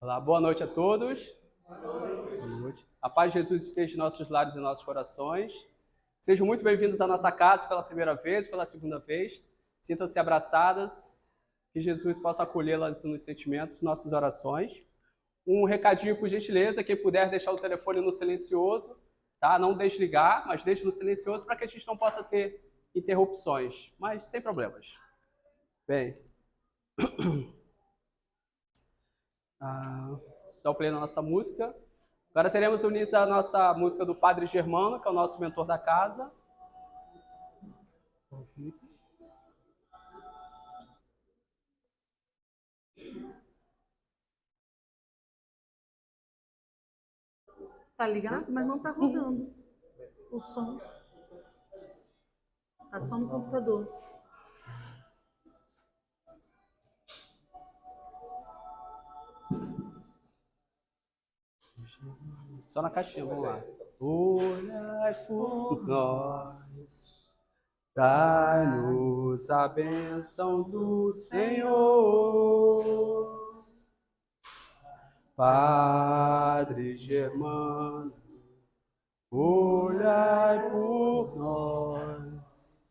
Olá, boa noite a todos. Boa noite. A paz de Jesus esteja em nossos lares e em nossos corações. Sejam muito bem-vindos à nossa casa pela primeira vez, pela segunda vez. Sintam-se abraçadas, que Jesus possa acolhê-las nos sentimentos, nossas orações. Um recadinho, por gentileza, quem puder deixar o telefone no silencioso, tá? Não desligar, mas deixe no silencioso para que a gente não possa ter interrupções, mas sem problemas. Bem, dá o play na nossa música. Agora teremos o início da nossa música do Padre Germano, que é o nosso mentor da casa. Tá ligado? Mas não tá rodando o som. Tá só no computador. Só na caixinha, vamos lá. Olhai por nós, dai-nos a bênção do Senhor. Padre Germano, olhai por nós,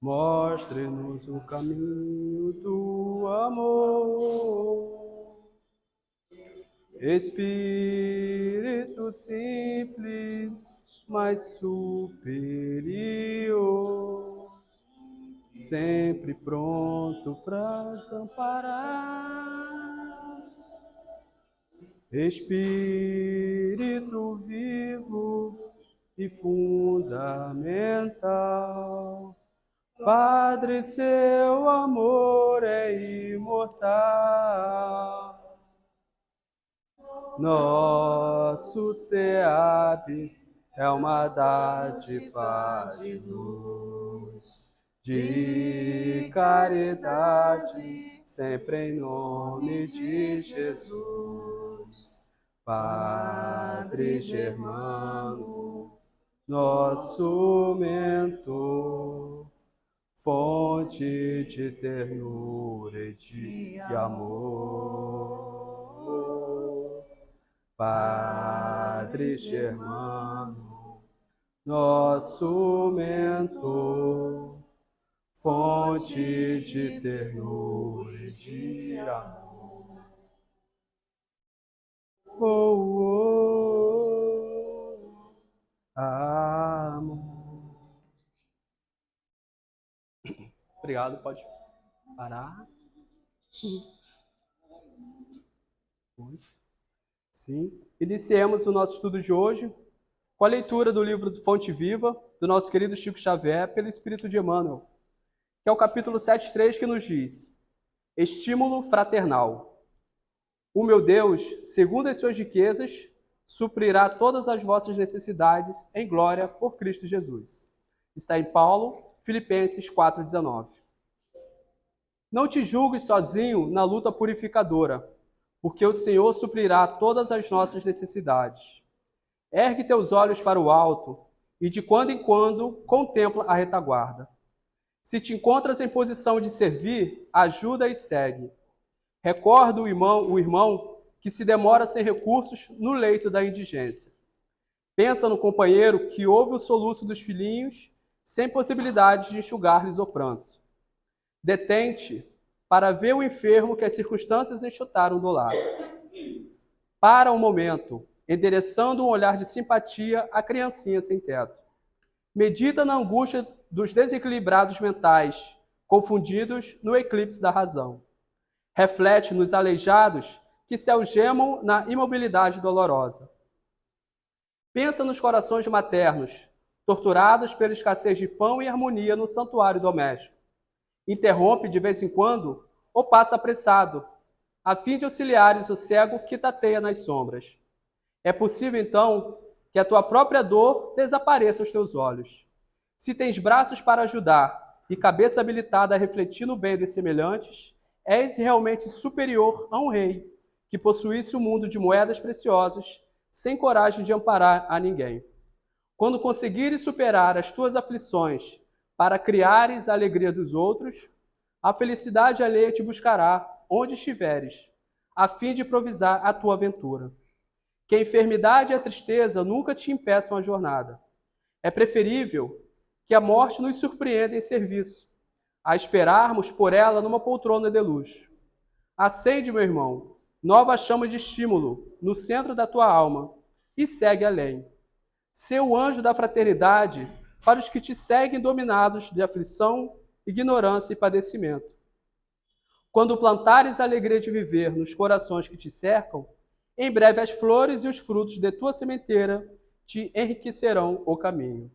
mostre-nos o caminho do amor. Espírito simples, mas superior, sempre pronto para amparar. Espírito vivo e fundamental, Padre, seu amor é imortal. Nosso SEAB é uma dádiva de luz, de caridade, sempre em nome de Jesus. Padre Germano, nosso mentor, fonte de ternura e de amor. Padre Germano, nosso mentor, fonte de ternura e de amor. Amor. Obrigado, pode parar. Sim. Iniciemos o nosso estudo de hoje com a leitura do livro Fonte Viva, do nosso querido Chico Xavier, pelo Espírito de Emmanuel, que é o capítulo 7.3, que nos diz: estímulo fraternal. O meu Deus, segundo as suas riquezas, suprirá todas as vossas necessidades em glória por Cristo Jesus. Está em Paulo, Filipenses 4,19. Não te julgues sozinho na luta purificadora, porque o Senhor suprirá todas as nossas necessidades. Ergue teus olhos para o alto e de quando em quando contempla a retaguarda. Se te encontras em posição de servir, ajuda e segue. Recorda o irmão que se demora sem recursos no leito da indigência. Pensa no companheiro que ouve o soluço dos filhinhos sem possibilidade de enxugar-lhes o pranto. Detente para ver o enfermo que as circunstâncias enxutaram do lado. Para um momento, endereçando um olhar de simpatia à criancinha sem teto. Medita na angústia dos desequilibrados mentais, confundidos no eclipse da razão. Reflete nos aleijados que se algemam na imobilidade dolorosa. Pensa nos corações maternos, torturados pela escassez de pão e harmonia no santuário doméstico. Interrompe de vez em quando ou passa apressado, a fim de auxiliares o cego que tateia nas sombras. É possível, então, que a tua própria dor desapareça aos teus olhos. Se tens braços para ajudar e cabeça habilitada a refletir no bem dos semelhantes, és realmente superior a um rei que possuísse um mundo de moedas preciosas, sem coragem de amparar a ninguém. Quando conseguires superar as tuas aflições para criares a alegria dos outros, a felicidade alheia te buscará onde estiveres, a fim de improvisar a tua aventura. Que a enfermidade e a tristeza nunca te impeçam a jornada. É preferível que a morte nos surpreenda em serviço, a esperarmos por ela numa poltrona de luxo. Acende, meu irmão, nova chama de estímulo no centro da tua alma e segue além. Sê o anjo da fraternidade para os que te seguem dominados de aflição, ignorância e padecimento. Quando plantares a alegria de viver nos corações que te cercam, em breve as flores e os frutos de tua sementeira te enriquecerão o caminho.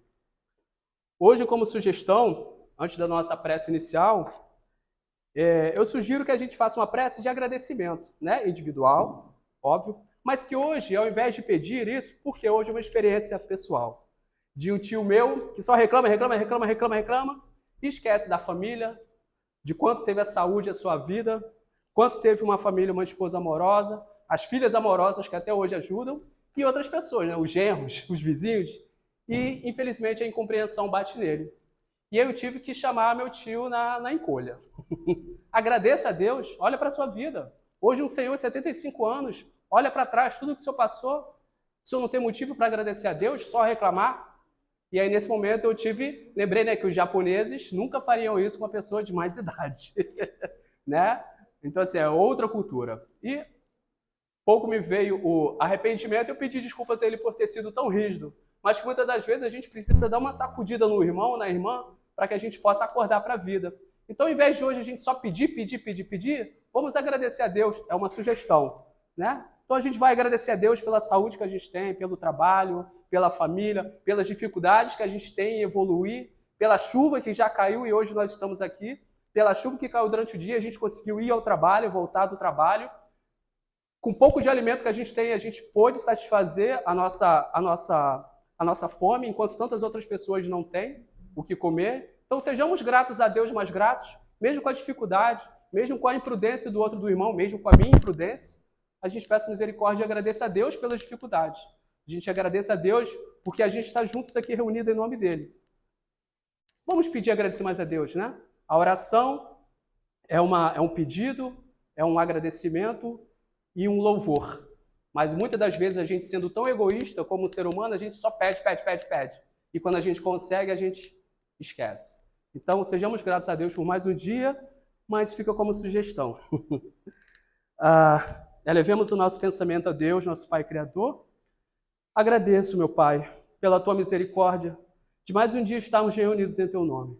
Hoje, como sugestão, antes da nossa prece inicial, eu sugiro que a gente faça uma prece de agradecimento, né? Individual, óbvio, mas que hoje, ao invés de pedir isso, porque hoje é uma experiência pessoal, de um tio meu que só reclama, e esquece da família, de quanto teve a saúde a sua vida, quanto teve uma família, uma esposa amorosa, as filhas amorosas que até hoje ajudam, e outras pessoas, né? Os genros, os vizinhos, e infelizmente a incompreensão bate nele. E eu tive que chamar meu tio na encolha. Agradeça a Deus, olha para a sua vida. Hoje um senhor de 75 anos, olha para trás, tudo que o senhor passou, o senhor não tem motivo para agradecer a Deus, só reclamar? E aí nesse momento lembrei, né, que os japoneses nunca fariam isso com uma pessoa de mais idade. Né? Então assim, é outra cultura. E pouco me veio o arrependimento e eu pedi desculpas a ele por ter sido tão rígido. Mas que muitas das vezes a gente precisa dar uma sacudida no irmão, na irmã, para que a gente possa acordar para a vida. Então, ao invés de hoje a gente só pedir, vamos agradecer a Deus. É uma sugestão, né? Então a gente vai agradecer a Deus pela saúde que a gente tem, pelo trabalho, pela família, pelas dificuldades que a gente tem em evoluir, pela chuva que já caiu e hoje nós estamos aqui, pela chuva que caiu durante o dia, a gente conseguiu ir ao trabalho, voltar do trabalho. Com pouco de alimento que a gente tem, a gente pôde satisfazer a nossa fome, enquanto tantas outras pessoas não têm o que comer. Então sejamos gratos a Deus, mais gratos, mesmo com a dificuldade, mesmo com a imprudência do outro do irmão, mesmo com a minha imprudência, a gente peça misericórdia e agradeça a Deus pelas dificuldades. A gente agradeça a Deus porque a gente está juntos aqui reunidos em nome dele. Vamos pedir e agradecer mais a Deus, né? A oração é um pedido, é um agradecimento e um louvor. Mas muitas das vezes a gente, sendo tão egoísta como ser humano, a gente só pede. E quando a gente consegue, a gente esquece. Então, sejamos gratos a Deus por mais um dia, mas fica como sugestão. Elevemos o nosso pensamento a Deus, nosso Pai Criador. Agradeço, meu Pai, pela Tua misericórdia, de mais um dia estarmos reunidos em Teu nome.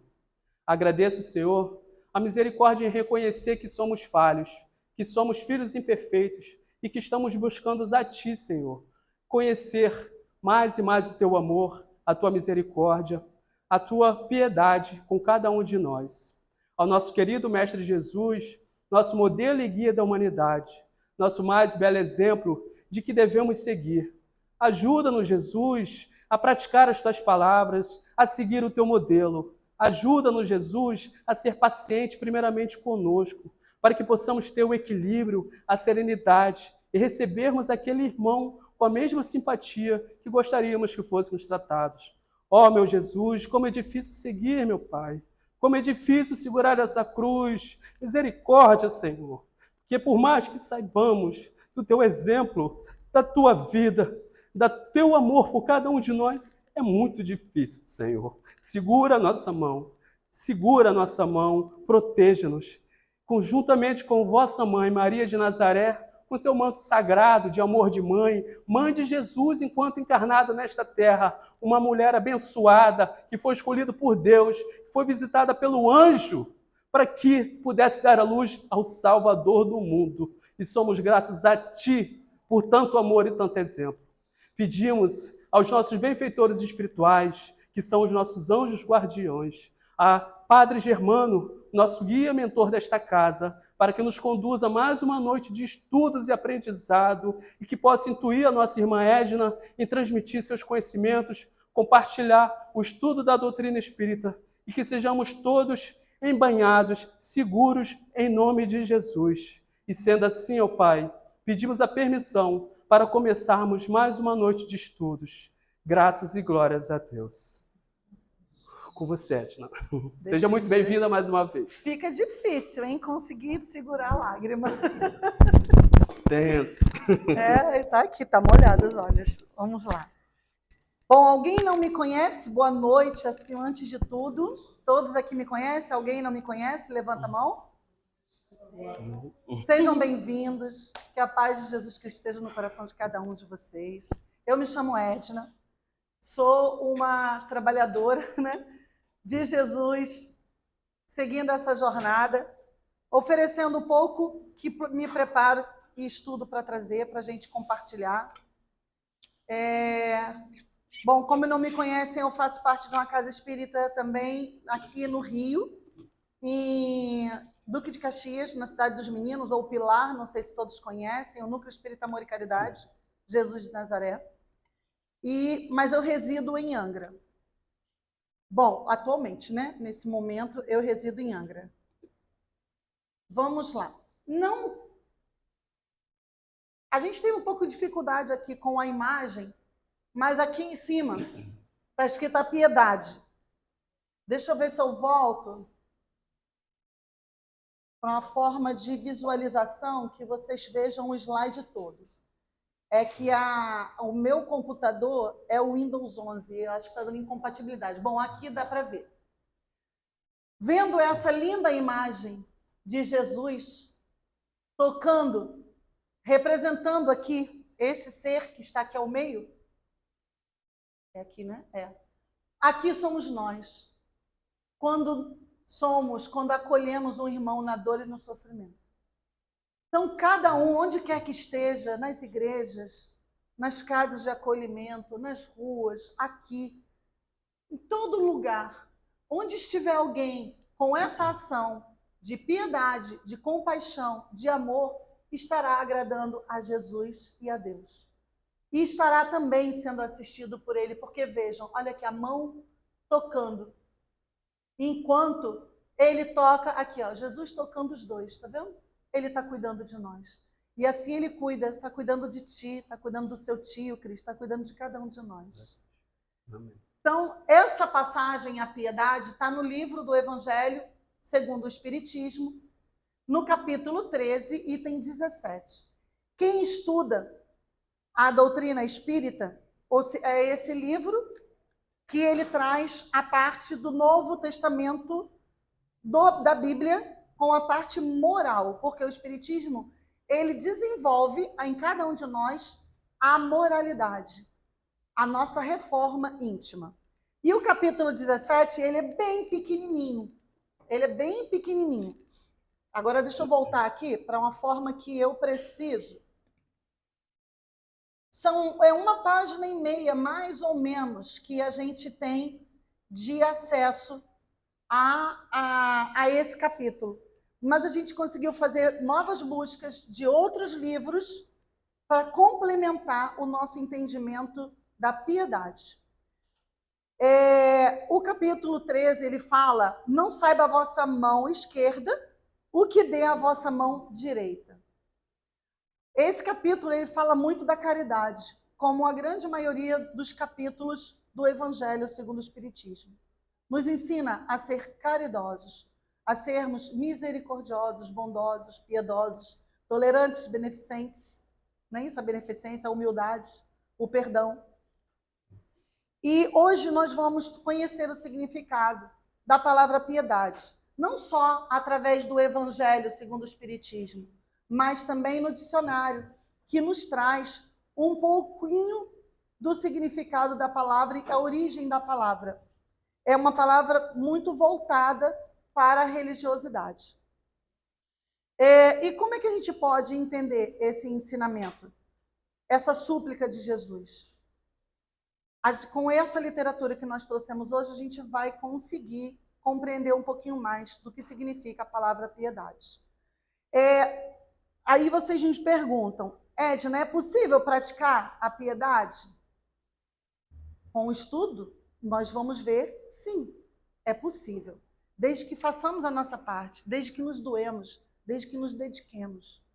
Agradeço, Senhor, a misericórdia em reconhecer que somos falhos, que somos filhos imperfeitos e que estamos buscando a Ti, Senhor. Conhecer mais e mais o Teu amor, a Tua misericórdia, a Tua piedade com cada um de nós. Ao nosso querido Mestre Jesus, nosso modelo e guia da humanidade, nosso mais belo exemplo de que devemos seguir. Ajuda-nos, Jesus, a praticar as Tuas palavras, a seguir o Teu modelo. Ajuda-nos, Jesus, a ser paciente primeiramente conosco, para que possamos ter o equilíbrio, a serenidade e recebermos aquele irmão com a mesma simpatia que gostaríamos que fôssemos tratados. Ó, meu Jesus, como é difícil seguir, meu Pai. Como é difícil segurar essa cruz. Misericórdia, Senhor. Porque por mais que saibamos do Teu exemplo, da Tua vida, do Teu amor por cada um de nós, é muito difícil, Senhor. Segura a nossa mão, proteja-nos. Conjuntamente com vossa mãe, Maria de Nazaré, com teu manto sagrado de amor de mãe, mãe de Jesus enquanto encarnada nesta terra, uma mulher abençoada, que foi escolhida por Deus, que foi visitada pelo anjo, para que pudesse dar a luz ao Salvador do mundo. E somos gratos a Ti por tanto amor e tanto exemplo. Pedimos aos nossos benfeitores espirituais, que são os nossos anjos guardiões, a Padre Germano, nosso guia mentor desta casa, para que nos conduza mais uma noite de estudos e aprendizado e que possa intuir a nossa irmã Edna em transmitir seus conhecimentos, compartilhar o estudo da doutrina espírita e que sejamos todos embanhados, seguros, em nome de Jesus. E sendo assim, ó Pai, pedimos a permissão para começarmos mais uma noite de estudos. Graças e glórias a Deus. Com você, Edna. Seja muito bem-vinda mais uma vez. Fica difícil, hein? Conseguir segurar a lágrima. Tenso. Ele tá aqui, tá molhado os olhos. Vamos lá. Bom, alguém não me conhece? Boa noite, assim, antes de tudo. Todos aqui me conhecem? Alguém não me conhece? Levanta a mão. Sejam bem-vindos. Que a paz de Jesus Cristo esteja no coração de cada um de vocês. Eu me chamo Edna. Sou uma trabalhadora, né, de Jesus, seguindo essa jornada, oferecendo um pouco que me preparo e estudo para trazer, para a gente compartilhar. Bom, como não me conhecem, eu faço parte de uma casa espírita também aqui no Rio, em Duque de Caxias, na Cidade dos Meninos, ou Pilar, não sei se todos conhecem, o Núcleo Espírita Amor e Caridade, Jesus de Nazaré. Mas eu resido em Angra. Bom, atualmente, né? Nesse momento, eu resido em Angra. Vamos lá. A gente tem um pouco de dificuldade aqui com a imagem, mas aqui em cima está escrita a piedade. Deixa eu ver se eu volto para uma forma de visualização que vocês vejam o slide todo. É que o meu computador é o Windows 11, eu acho que está dando incompatibilidade. Bom, aqui dá para ver. Vendo essa linda imagem de Jesus tocando, representando aqui esse ser que está aqui ao meio, é aqui, né? Aqui somos nós, quando acolhemos um irmão na dor e no sofrimento. Então, cada um, onde quer que esteja, nas igrejas, nas casas de acolhimento, nas ruas, aqui, em todo lugar, onde estiver alguém com essa ação de piedade, de compaixão, de amor, estará agradando a Jesus e a Deus. E estará também sendo assistido por ele, porque vejam, olha aqui a mão tocando. Enquanto ele toca, aqui ó, Jesus tocando os dois, tá vendo? Ele está cuidando de nós. E assim ele cuida, está cuidando de ti, está cuidando do seu tio, Cristo, está cuidando de cada um de nós. Amém. Então, essa passagem, a piedade, está no livro do Evangelho segundo o Espiritismo, no capítulo 13, item 17. Quem estuda a doutrina espírita, é esse livro que ele traz a parte do Novo Testamento da Bíblia com a parte moral, porque o Espiritismo ele desenvolve em cada um de nós a moralidade, a nossa reforma íntima. E o capítulo 17, ele é bem pequenininho. Ele é bem pequenininho. Agora, deixa eu voltar aqui para uma forma que eu preciso. É uma página e meia, mais ou menos, que a gente tem de acesso a esse capítulo. Mas a gente conseguiu fazer novas buscas de outros livros para complementar o nosso entendimento da piedade. O capítulo 13, ele fala, não saiba a vossa mão esquerda o que dê a vossa mão direita. Esse capítulo ele fala muito da caridade, como a grande maioria dos capítulos do Evangelho segundo o Espiritismo. Nos ensina a ser caridosos, a sermos misericordiosos, bondosos, piedosos, tolerantes, beneficentes. Não é isso? A beneficência, a humildade, o perdão. E hoje nós vamos conhecer o significado da palavra piedade, não só através do Evangelho segundo o Espiritismo, mas também no dicionário, que nos traz um pouquinho do significado da palavra e a origem da palavra. É uma palavra muito voltada para a religiosidade. E como é que a gente pode entender esse ensinamento? Essa súplica de Jesus? Com essa literatura que nós trouxemos hoje, a gente vai conseguir compreender um pouquinho mais do que significa a palavra piedade. Aí vocês me perguntam, Edna, é possível praticar a piedade? Com o estudo, nós vamos ver, sim, é possível. Desde que façamos a nossa parte, desde que nos doemos, desde que nos dediquemos.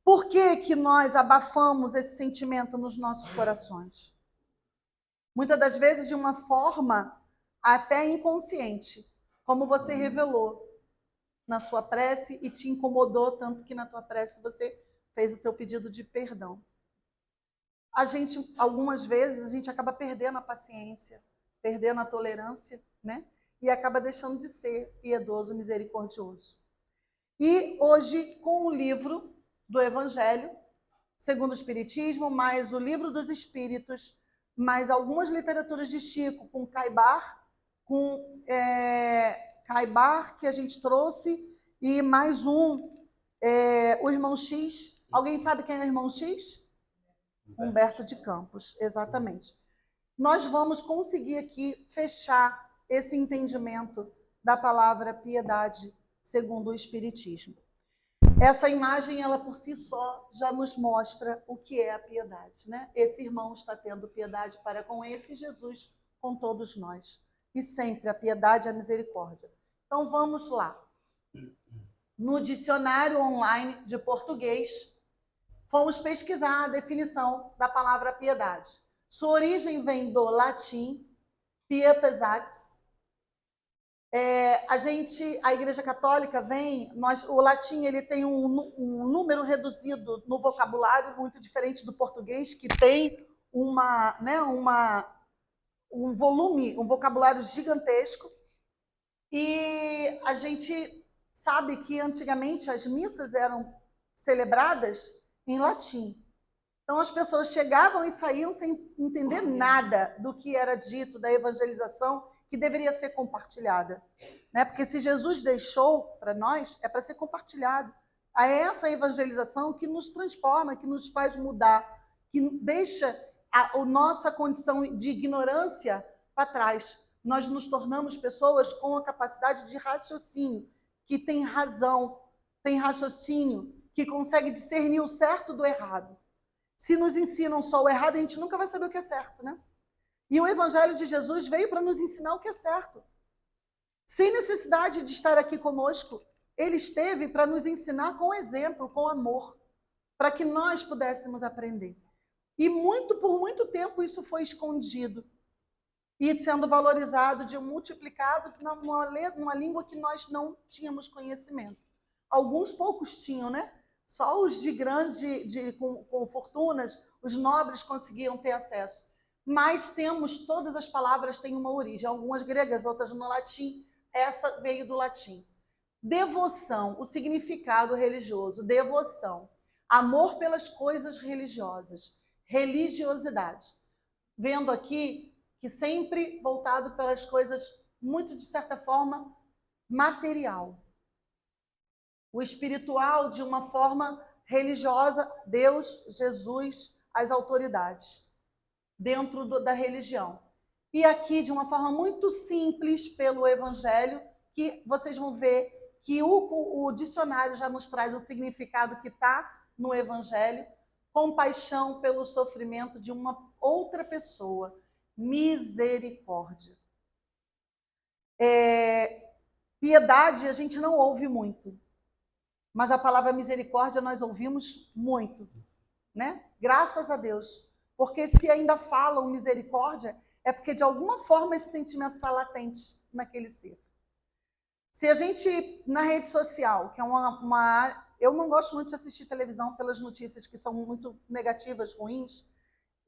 Por que nós abafamos esse sentimento nos nossos corações? Muitas das vezes de uma forma até inconsciente, como você revelou. na sua prece e te incomodou tanto que na tua prece você fez o teu pedido de perdão. Algumas vezes, a gente acaba perdendo a paciência, perdendo a tolerância, né? E acaba deixando de ser piedoso, misericordioso. E hoje, com o livro do Evangelho, segundo o Espiritismo, mais o Livro dos Espíritos, mais algumas literaturas de Chico, com Caibar, que a gente trouxe, e mais o Irmão X. Alguém sabe quem é o Irmão X? Humberto de Campos, exatamente. Nós vamos conseguir aqui fechar esse entendimento da palavra piedade, segundo o Espiritismo. Essa imagem, ela por si só, já nos mostra o que é a piedade, né? Esse irmão está tendo piedade para com esse Jesus, com todos nós. E sempre a piedade e a misericórdia. Então, vamos lá. No dicionário online de português, fomos pesquisar a definição da palavra piedade. Sua origem vem do latim, pietas actis. A Igreja Católica o latim ele tem um número reduzido no vocabulário, muito diferente do português, que tem um volume, um vocabulário gigantesco. E a gente sabe que antigamente as missas eram celebradas em latim. Então as pessoas chegavam e saíam sem entender nada do que era dito, da evangelização que deveria ser compartilhada, né? Porque se Jesus deixou para nós, é para ser compartilhado. É essa evangelização que nos transforma, que nos faz mudar, que deixa a nossa condição de ignorância para trás. Nós nos tornamos pessoas com a capacidade de raciocínio, que tem razão, tem raciocínio, que consegue discernir o certo do errado. Se nos ensinam só o errado, a gente nunca vai saber o que é certo, né? E o Evangelho de Jesus veio para nos ensinar o que é certo. Sem necessidade de estar aqui conosco, ele esteve para nos ensinar com exemplo, com amor, para que nós pudéssemos aprender. E por muito tempo isso foi escondido e sendo valorizado, multiplicado numa língua que nós não tínhamos conhecimento. Alguns poucos tinham, né? Só os com fortunas, os nobres conseguiam ter acesso. Mas todas as palavras têm uma origem, algumas gregas, outras no latim. Essa veio do latim. Devoção, o significado religioso, devoção. Amor pelas coisas religiosas, religiosidade. Vendo aqui que sempre voltado pelas coisas, muito de certa forma, material. O espiritual de uma forma religiosa, Deus, Jesus, as autoridades, dentro da religião. E aqui, de uma forma muito simples, pelo Evangelho, que vocês vão ver que o dicionário já nos traz o significado que está no Evangelho, compaixão pelo sofrimento de uma outra pessoa, misericórdia. Piedade a gente não ouve muito, mas a palavra misericórdia nós ouvimos muito, né? Graças a Deus. Porque se ainda falam misericórdia, é porque de alguma forma esse sentimento está latente naquele ser. Se a gente, na rede social, que é eu não gosto muito de assistir televisão pelas notícias que são muito negativas, ruins,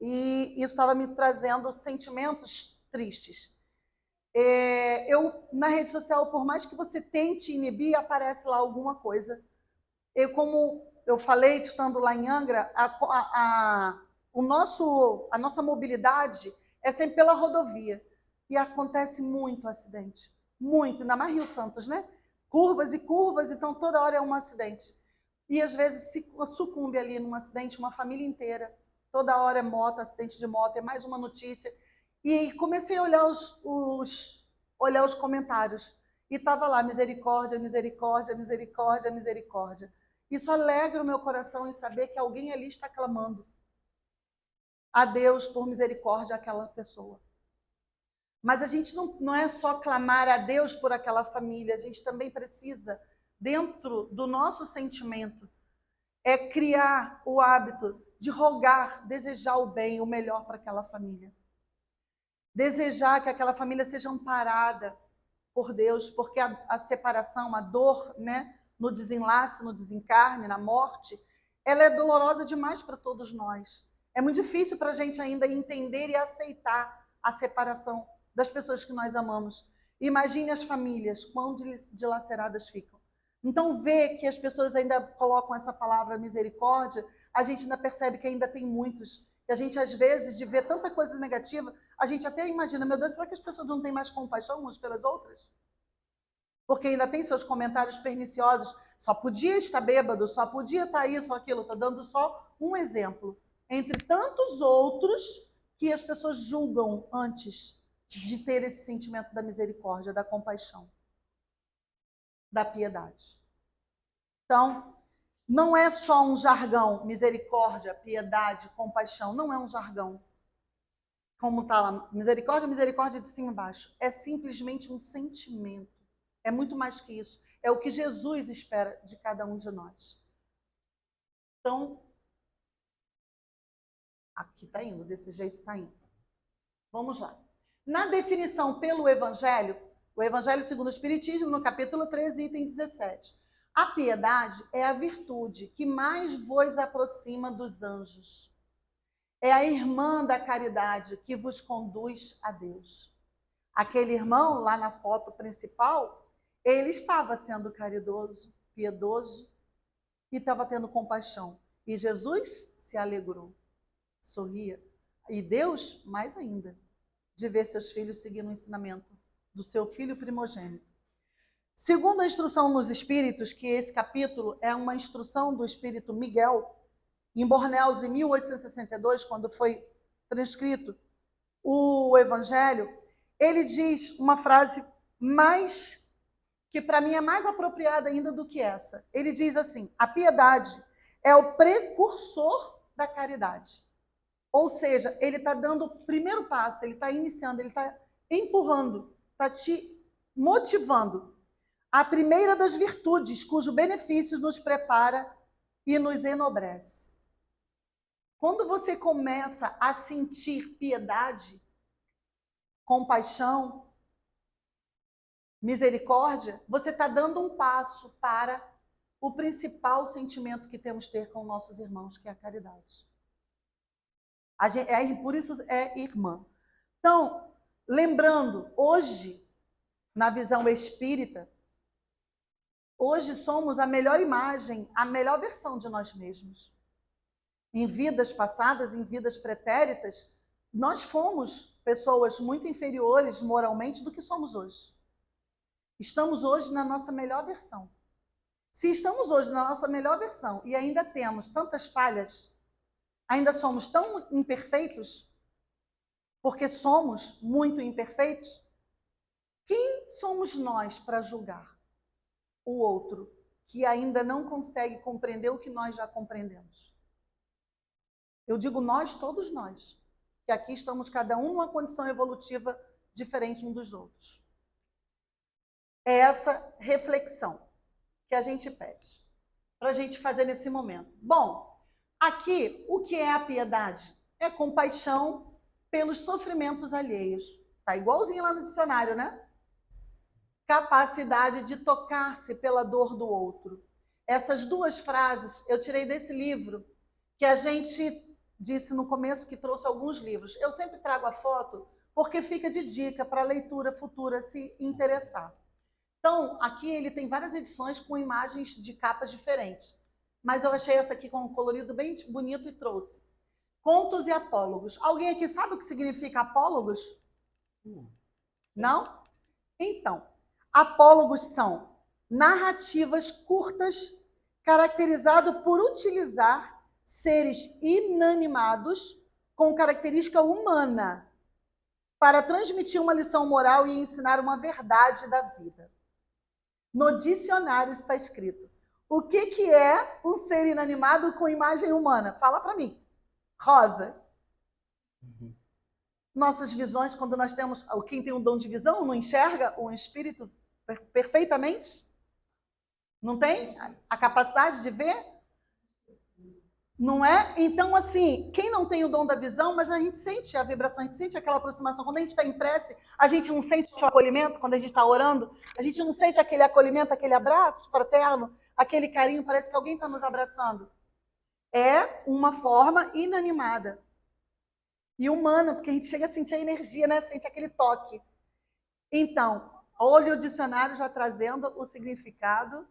e isso estava me trazendo sentimentos tristes. Na rede social, por mais que você tente inibir, aparece lá alguma coisa. Como eu falei, estando lá em Angra, a nossa mobilidade é sempre pela rodovia. E acontece muito acidente. Muito, ainda mais Rio Santos, né? Curvas e curvas, então toda hora é um acidente. E às vezes se sucumbe ali num acidente uma família inteira. Toda hora é moto, acidente de moto, é mais uma notícia. E comecei a olhar os comentários. E estava lá, misericórdia, misericórdia, misericórdia, misericórdia. Isso alegra o meu coração em saber que alguém ali está clamando a Deus por misericórdia àquela pessoa. Mas a gente não é só clamar a Deus por aquela família, a gente também precisa, dentro do nosso sentimento, criar o hábito de rogar, desejar o bem, o melhor para aquela família. Desejar que aquela família seja amparada, por Deus, porque a separação, a dor, né, no desenlace, no desencarne, na morte, ela é dolorosa demais para todos nós. É muito difícil para a gente ainda entender e aceitar a separação das pessoas que nós amamos. Imagine as famílias, quão dilaceradas ficam. Então, ver que as pessoas ainda colocam essa palavra misericórdia, a gente ainda percebe que ainda tem muitos. E a gente, às vezes, de ver tanta coisa negativa, a gente até imagina, meu Deus, será que as pessoas não têm mais compaixão umas pelas outras? Porque ainda tem seus comentários perniciosos, só podia estar bêbado, só podia estar isso ou aquilo. Estou dando só um exemplo. Entre tantos outros que as pessoas julgam antes de ter esse sentimento da misericórdia, da compaixão, da piedade. Então, não é só um jargão, misericórdia, piedade, compaixão, não é um jargão. Como está lá, misericórdia, misericórdia de cima a baixo. É simplesmente um sentimento. É muito mais que isso. É o que Jesus espera de cada um de nós. Então, aqui está indo, desse jeito está indo. Vamos lá. Na definição pelo Evangelho, o Evangelho segundo o Espiritismo, no capítulo 13, item 17. A piedade é a virtude que mais vos aproxima dos anjos. É a irmã da caridade que vos conduz a Deus. Aquele irmão, lá na foto principal, ele estava sendo caridoso, piedoso e estava tendo compaixão. E Jesus se alegrou, sorria. E Deus, mais ainda, de ver seus filhos seguindo o ensinamento do seu filho primogênito. Segundo a instrução nos Espíritos, que esse capítulo é uma instrução do Espírito Miguel, em Bornéus, em 1862, quando foi transcrito o Evangelho, ele diz uma frase mais, que para mim é mais apropriada ainda do que essa. Ele diz assim: a piedade é o precursor da caridade. Ou seja, ele está dando o primeiro passo, ele está iniciando, ele está empurrando, está te motivando. A primeira das virtudes, cujo benefício nos prepara e nos enobrece. Quando você começa a sentir piedade, compaixão, misericórdia, você está dando um passo para o principal sentimento que temos que ter com nossos irmãos, que é a caridade. Por isso é irmã. Então, lembrando, hoje, na visão espírita, hoje somos a melhor imagem, a melhor versão de nós mesmos. Em vidas passadas, em vidas pretéritas, nós fomos pessoas muito inferiores moralmente do que somos hoje. Estamos hoje na nossa melhor versão. Se estamos hoje na nossa melhor versão e ainda temos tantas falhas, ainda somos tão imperfeitos, porque somos muito imperfeitos, quem somos nós para julgar o outro que ainda não consegue compreender o que nós já compreendemos? Eu digo nós, todos nós, que aqui estamos cada um numa condição evolutiva diferente um dos outros. É essa reflexão que a gente pede para a gente fazer nesse momento. Bom, aqui, o que é a piedade? É compaixão pelos sofrimentos alheios. Está igualzinho lá no dicionário, né? Capacidade de tocar-se pela dor do outro. Essas duas frases eu tirei desse livro, que a gente disse no começo que trouxe alguns livros. Eu sempre trago a foto porque fica de dica para a leitura futura se interessar. Então, aqui ele tem várias edições com imagens de capas diferentes. Mas eu achei essa aqui com um colorido bem bonito e trouxe. Contos e apólogos. Alguém aqui sabe o que significa apólogos? Não? Então, apólogos são narrativas curtas caracterizadas por utilizar seres inanimados com característica humana para transmitir uma lição moral e ensinar uma verdade da vida. No dicionário está escrito: o que é um ser inanimado com imagem humana? Fala para mim. Rosa. Nossas visões, quando nós temos... Quem tem o dom de visão não enxerga o espírito perfeitamente? Não tem a capacidade de ver? Não é? Então, assim, quem não tem o dom da visão, mas a gente sente a vibração, a gente sente aquela aproximação. Quando a gente está em prece, a gente não sente o acolhimento, quando a gente está orando, a gente não sente aquele acolhimento, aquele abraço fraterno, aquele carinho, parece que alguém está nos abraçando. É uma forma inanimada e humana, porque a gente chega a sentir a energia, né? Sente aquele toque. Então, olha o dicionário já trazendo o significado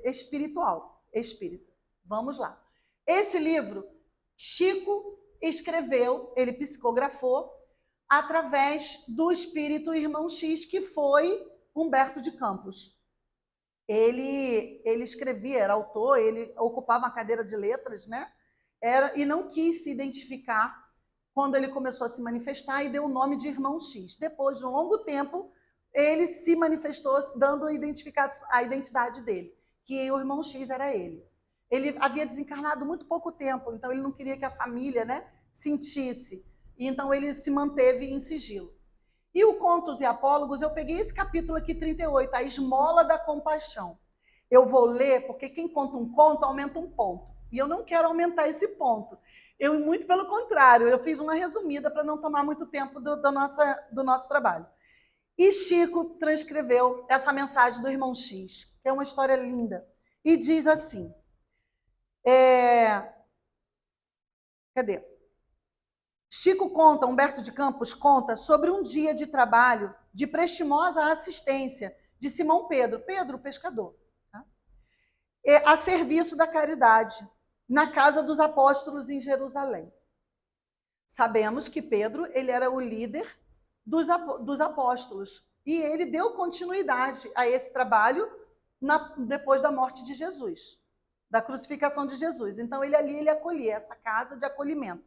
espiritual, espírita. Vamos lá. Esse livro, Chico escreveu, ele psicografou, através do espírito Irmão X, que foi Humberto de Campos. Ele escrevia, era autor, ele ocupava uma cadeira de letras, né? E não quis se identificar quando ele começou a se manifestar e deu o nome de Irmão X. Depois de um longo tempo, ele se manifestou dando a identidade dele, que o Irmão X era ele. Ele havia desencarnado muito pouco tempo, então ele não queria que a família, né, sentisse. E então ele se manteve em sigilo. E o Contos e Apólogos, eu peguei esse capítulo aqui, 38, a esmola da compaixão. Eu vou ler, porque quem conta um conto aumenta um ponto. E eu não quero aumentar esse ponto. Eu, muito pelo contrário, eu fiz uma resumida para não tomar muito tempo do nosso trabalho. E Chico transcreveu essa mensagem do Irmão X, que é uma história linda. E diz assim... Cadê? Chico conta, Humberto de Campos conta sobre um dia de trabalho de prestimosa assistência de Simão Pedro, Pedro o pescador, tá? A serviço da caridade, na casa dos apóstolos em Jerusalém. Sabemos que Pedro ele era o líder dos apóstolos e ele deu continuidade a esse trabalho depois da morte de Jesus, da crucificação de Jesus. Então, ele acolhia essa casa de acolhimento.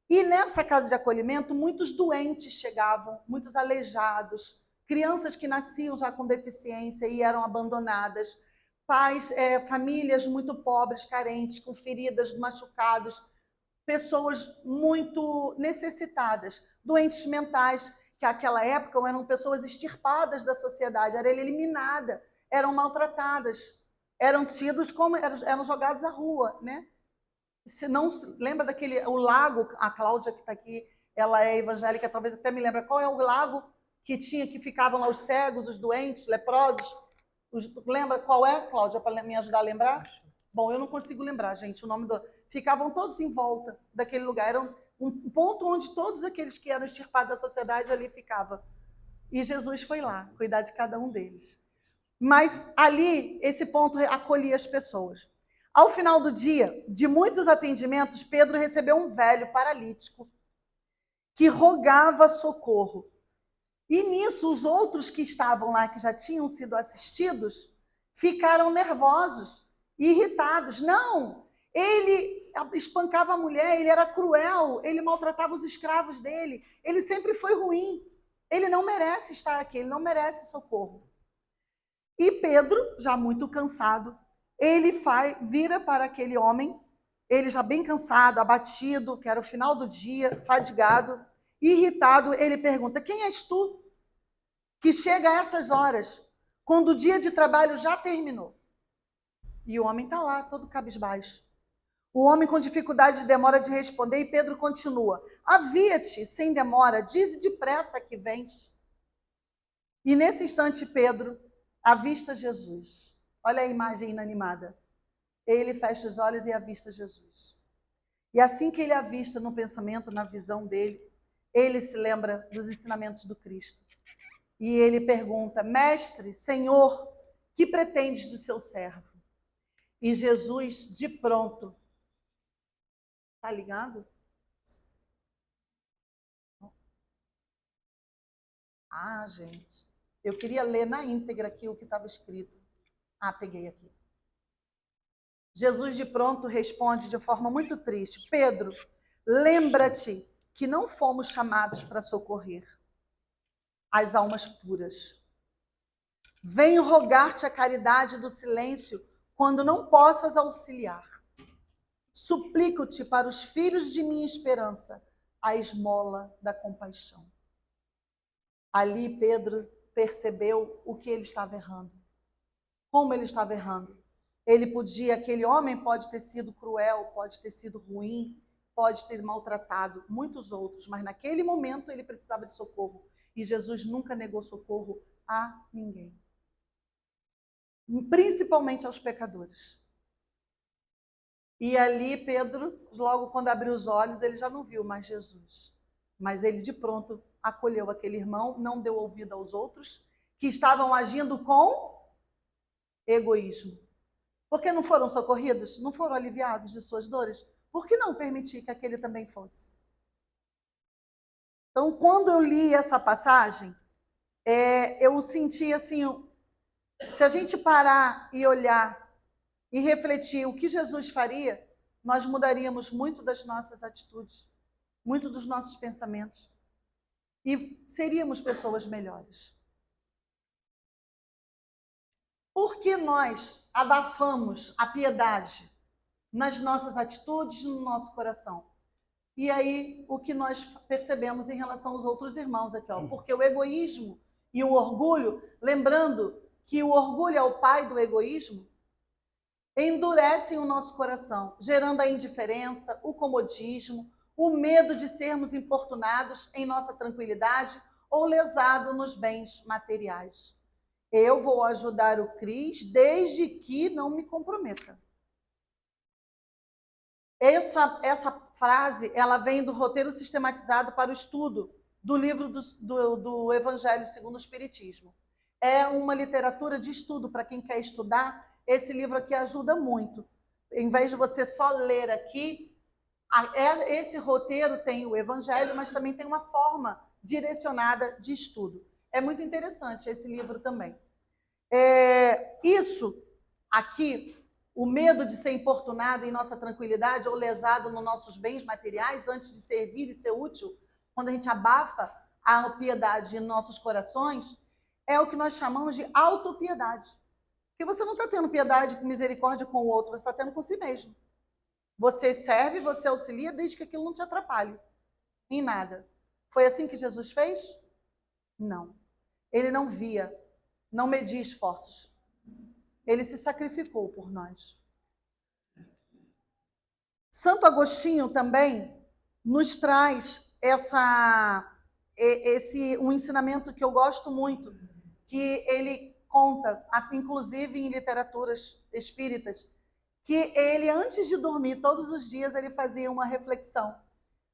E nessa casa de acolhimento, muitos doentes chegavam, muitos aleijados, crianças que nasciam já com deficiência e eram abandonadas, pais, famílias muito pobres, carentes, com feridas, machucados, pessoas muito necessitadas, doentes mentais, que naquela época eram pessoas extirpadas da sociedade, era eliminada, eram maltratadas, eram tidos como eram jogados à rua, né? Se não lembra o lago, a Cláudia que está aqui, ela é evangélica, talvez até me lembra qual é o lago que ficavam lá os cegos, os doentes, leprosos. Lembra qual é, Cláudia, para me ajudar a lembrar? Bom, eu não consigo lembrar, gente, o nome do... Ficavam todos em volta daquele lugar, era um ponto onde todos aqueles que eram extirpados da sociedade ali ficavam. E Jesus foi lá, cuidar de cada um deles. Mas ali, esse ponto acolhia as pessoas. Ao final do dia, de muitos atendimentos, Pedro recebeu um velho paralítico que rogava socorro. E nisso, os outros que estavam lá, que já tinham sido assistidos, ficaram nervosos e irritados. Não, ele espancava a mulher, ele era cruel, ele maltratava os escravos dele, ele sempre foi ruim. Ele não merece estar aqui, ele não merece socorro. E Pedro, já muito cansado, ele vira para aquele homem, ele já bem cansado, abatido, que era o final do dia, fadigado, irritado, ele pergunta: quem és tu que chega a essas horas, quando o dia de trabalho já terminou? E o homem está lá, todo cabisbaixo. O homem com dificuldade demora de responder e Pedro continua: avia-te sem demora, dize depressa que vens. E nesse instante Pedro avista Jesus. Olha a imagem inanimada. Ele fecha os olhos e avista Jesus. E assim que ele avista no pensamento, na visão dele, ele se lembra dos ensinamentos do Cristo. E ele pergunta: mestre, Senhor, que pretendes do seu servo? E Jesus, de pronto, tá ligado? Ah, gente, eu queria ler na íntegra aqui o que estava escrito. Ah, peguei aqui. Jesus de pronto responde de forma muito triste: Pedro, lembra-te que não fomos chamados para socorrer as almas puras. Venho rogar-te a caridade do silêncio quando não possas auxiliar. Suplico-te para os filhos de minha esperança a esmola da compaixão. Ali Pedro percebeu o que ele estava errando. Como ele estava errando. Aquele homem pode ter sido cruel, pode ter sido ruim, pode ter maltratado muitos outros, mas naquele momento ele precisava de socorro. E Jesus nunca negou socorro a ninguém, principalmente aos pecadores. E ali Pedro, logo quando abriu os olhos, ele já não viu mais Jesus. Mas ele de pronto acolheu aquele irmão, não deu ouvido aos outros, que estavam agindo com egoísmo. Por que não foram socorridos? Não foram aliviados de suas dores? Por que não permitir que aquele também fosse? Então, quando eu li essa passagem, eu senti assim, se a gente parar e olhar e refletir o que Jesus faria, nós mudaríamos muito das nossas atitudes, muito dos nossos pensamentos, e seríamos pessoas melhores. Por que nós abafamos a piedade nas nossas atitudes, no nosso coração? E aí, o que nós percebemos em relação aos outros irmãos aqui, ó, porque o egoísmo e o orgulho, lembrando que o orgulho é o pai do egoísmo, endurecem o nosso coração, gerando a indiferença, o comodismo, o medo de sermos importunados em nossa tranquilidade ou lesado nos bens materiais. Eu vou ajudar o Cris desde que não me comprometa. Essa frase, ela vem do roteiro sistematizado para o estudo do livro do Evangelho segundo o Espiritismo. É uma literatura de estudo para quem quer estudar. Esse livro aqui ajuda muito. Em vez de você só ler aqui, esse roteiro tem o Evangelho, mas também tem uma forma direcionada de estudo. É muito interessante esse livro também. Isso aqui, o medo de ser importunado em nossa tranquilidade ou lesado nos nossos bens materiais antes de servir e ser útil, quando a gente abafa a piedade em nossos corações, é o que nós chamamos de autopiedade. Porque você não está tendo piedade e misericórdia com o outro, você está tendo com si mesmo. Você serve, você auxilia, desde que aquilo não te atrapalhe em nada. Foi assim que Jesus fez? Não. Ele não via, não media esforços. Ele se sacrificou por nós. Santo Agostinho também nos traz um ensinamento que eu gosto muito, que ele conta, inclusive em literaturas espíritas, que ele, antes de dormir, todos os dias, ele fazia uma reflexão.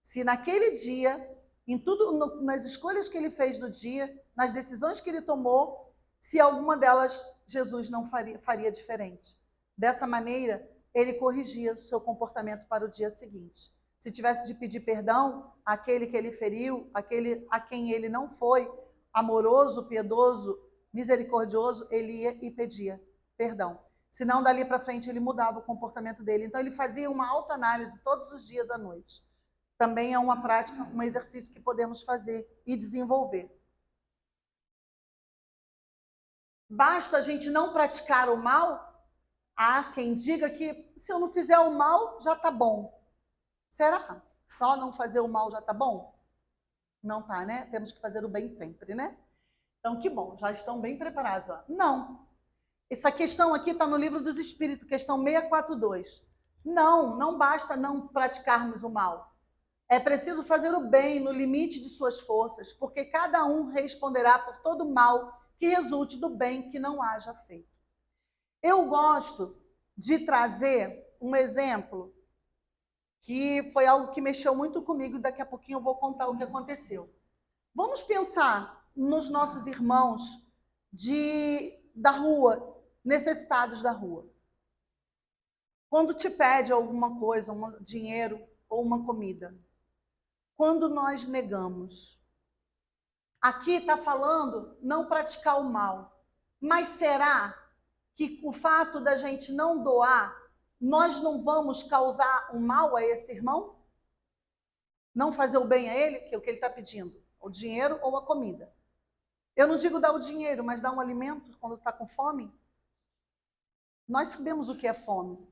Se naquele dia, em tudo, nas escolhas que ele fez do dia, nas decisões que ele tomou, se alguma delas Jesus não faria diferente. Dessa maneira, ele corrigia o seu comportamento para o dia seguinte. Se tivesse de pedir perdão àquele que ele feriu, àquele a quem ele não foi amoroso, piedoso, misericordioso, ele ia e pedia perdão. Senão, dali para frente, ele mudava o comportamento dele. Então, ele fazia uma autoanálise todos os dias à noite. Também é uma prática, um exercício que podemos fazer e desenvolver. Basta a gente não praticar o mal? Há quem diga que se eu não fizer o mal, já está bom. Será? Só não fazer o mal já está bom? Não está, né? Temos que fazer o bem sempre, né? Então, que bom, já estão bem preparados. Ó. Não. Essa questão aqui está no Livro dos Espíritos, questão 642. Não basta não praticarmos o mal. É preciso fazer o bem no limite de suas forças, porque cada um responderá por todo mal que resulte do bem que não haja feito. Eu gosto de trazer um exemplo que foi algo que mexeu muito comigo e daqui a pouquinho eu vou contar o que aconteceu. Vamos pensar nos nossos irmãos da rua, necessitados da rua. Quando te pede alguma coisa, dinheiro ou uma comida, quando nós negamos. Aqui está falando não praticar o mal, mas será que o fato da gente não doar, nós não vamos causar um mal a esse irmão? Não fazer o bem a ele, que é o que ele está pedindo, o dinheiro ou a comida. Eu não digo dar o dinheiro, mas dar um alimento quando está com fome. Nós sabemos o que é fome.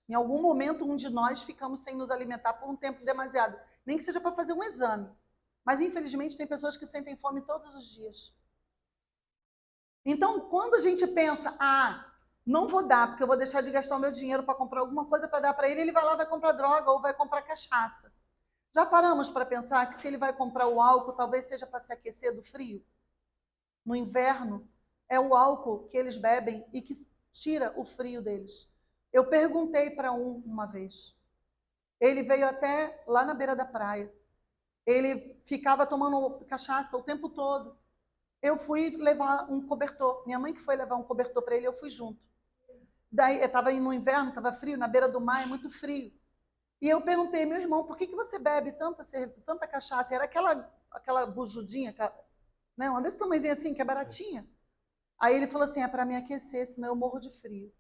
Em algum momento, um de nós ficamos sem nos alimentar por um tempo demasiado. Nem que seja para fazer um exame. Mas, infelizmente, tem pessoas que sentem fome todos os dias. Então, quando a gente pensa, Não vou dar, porque eu vou deixar de gastar o meu dinheiro para comprar alguma coisa para dar para ele, ele vai lá, vai comprar droga ou vai comprar cachaça. Já paramos para pensar que se ele vai comprar o álcool, talvez seja para se aquecer do frio? No inverno, é o álcool que eles bebem e que tira o frio deles. Eu perguntei para uma vez. Ele veio até lá na beira da praia. Ele ficava tomando cachaça o tempo todo. Eu fui levar um cobertor. Minha mãe que foi levar um cobertor para ele, eu fui junto. Daí, estava no inverno, estava frio, na beira do mar, é muito frio. E eu perguntei, meu irmão, por que você bebe tanta cachaça? Era aquela bujudinha, né, uma desse tamanhozinho assim, que é baratinha. Aí ele falou assim, é para me aquecer, senão eu morro de frio.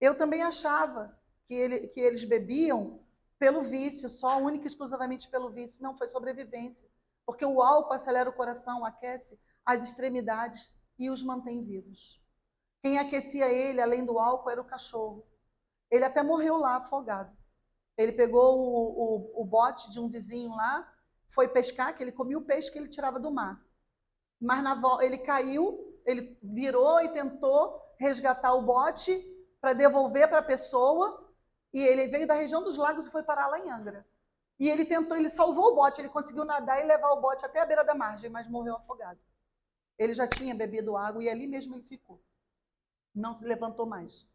Eu também achava que eles bebiam pelo vício, só única e exclusivamente pelo vício. Não, foi sobrevivência. Porque o álcool acelera o coração, aquece as extremidades e os mantém vivos. Quem aquecia ele, além do álcool, era o cachorro. Ele até morreu lá, afogado. Ele pegou o bote de um vizinho lá, foi pescar, que ele comia o peixe que ele tirava do mar. Mas ele caiu, ele virou e tentou resgatar o bote para devolver para a pessoa, e ele veio da região dos lagos e foi parar lá em Angra. E ele salvou o bote, ele conseguiu nadar e levar o bote até a beira da margem, mas morreu afogado. Ele já tinha bebido água e ali mesmo ele ficou. Não se levantou mais.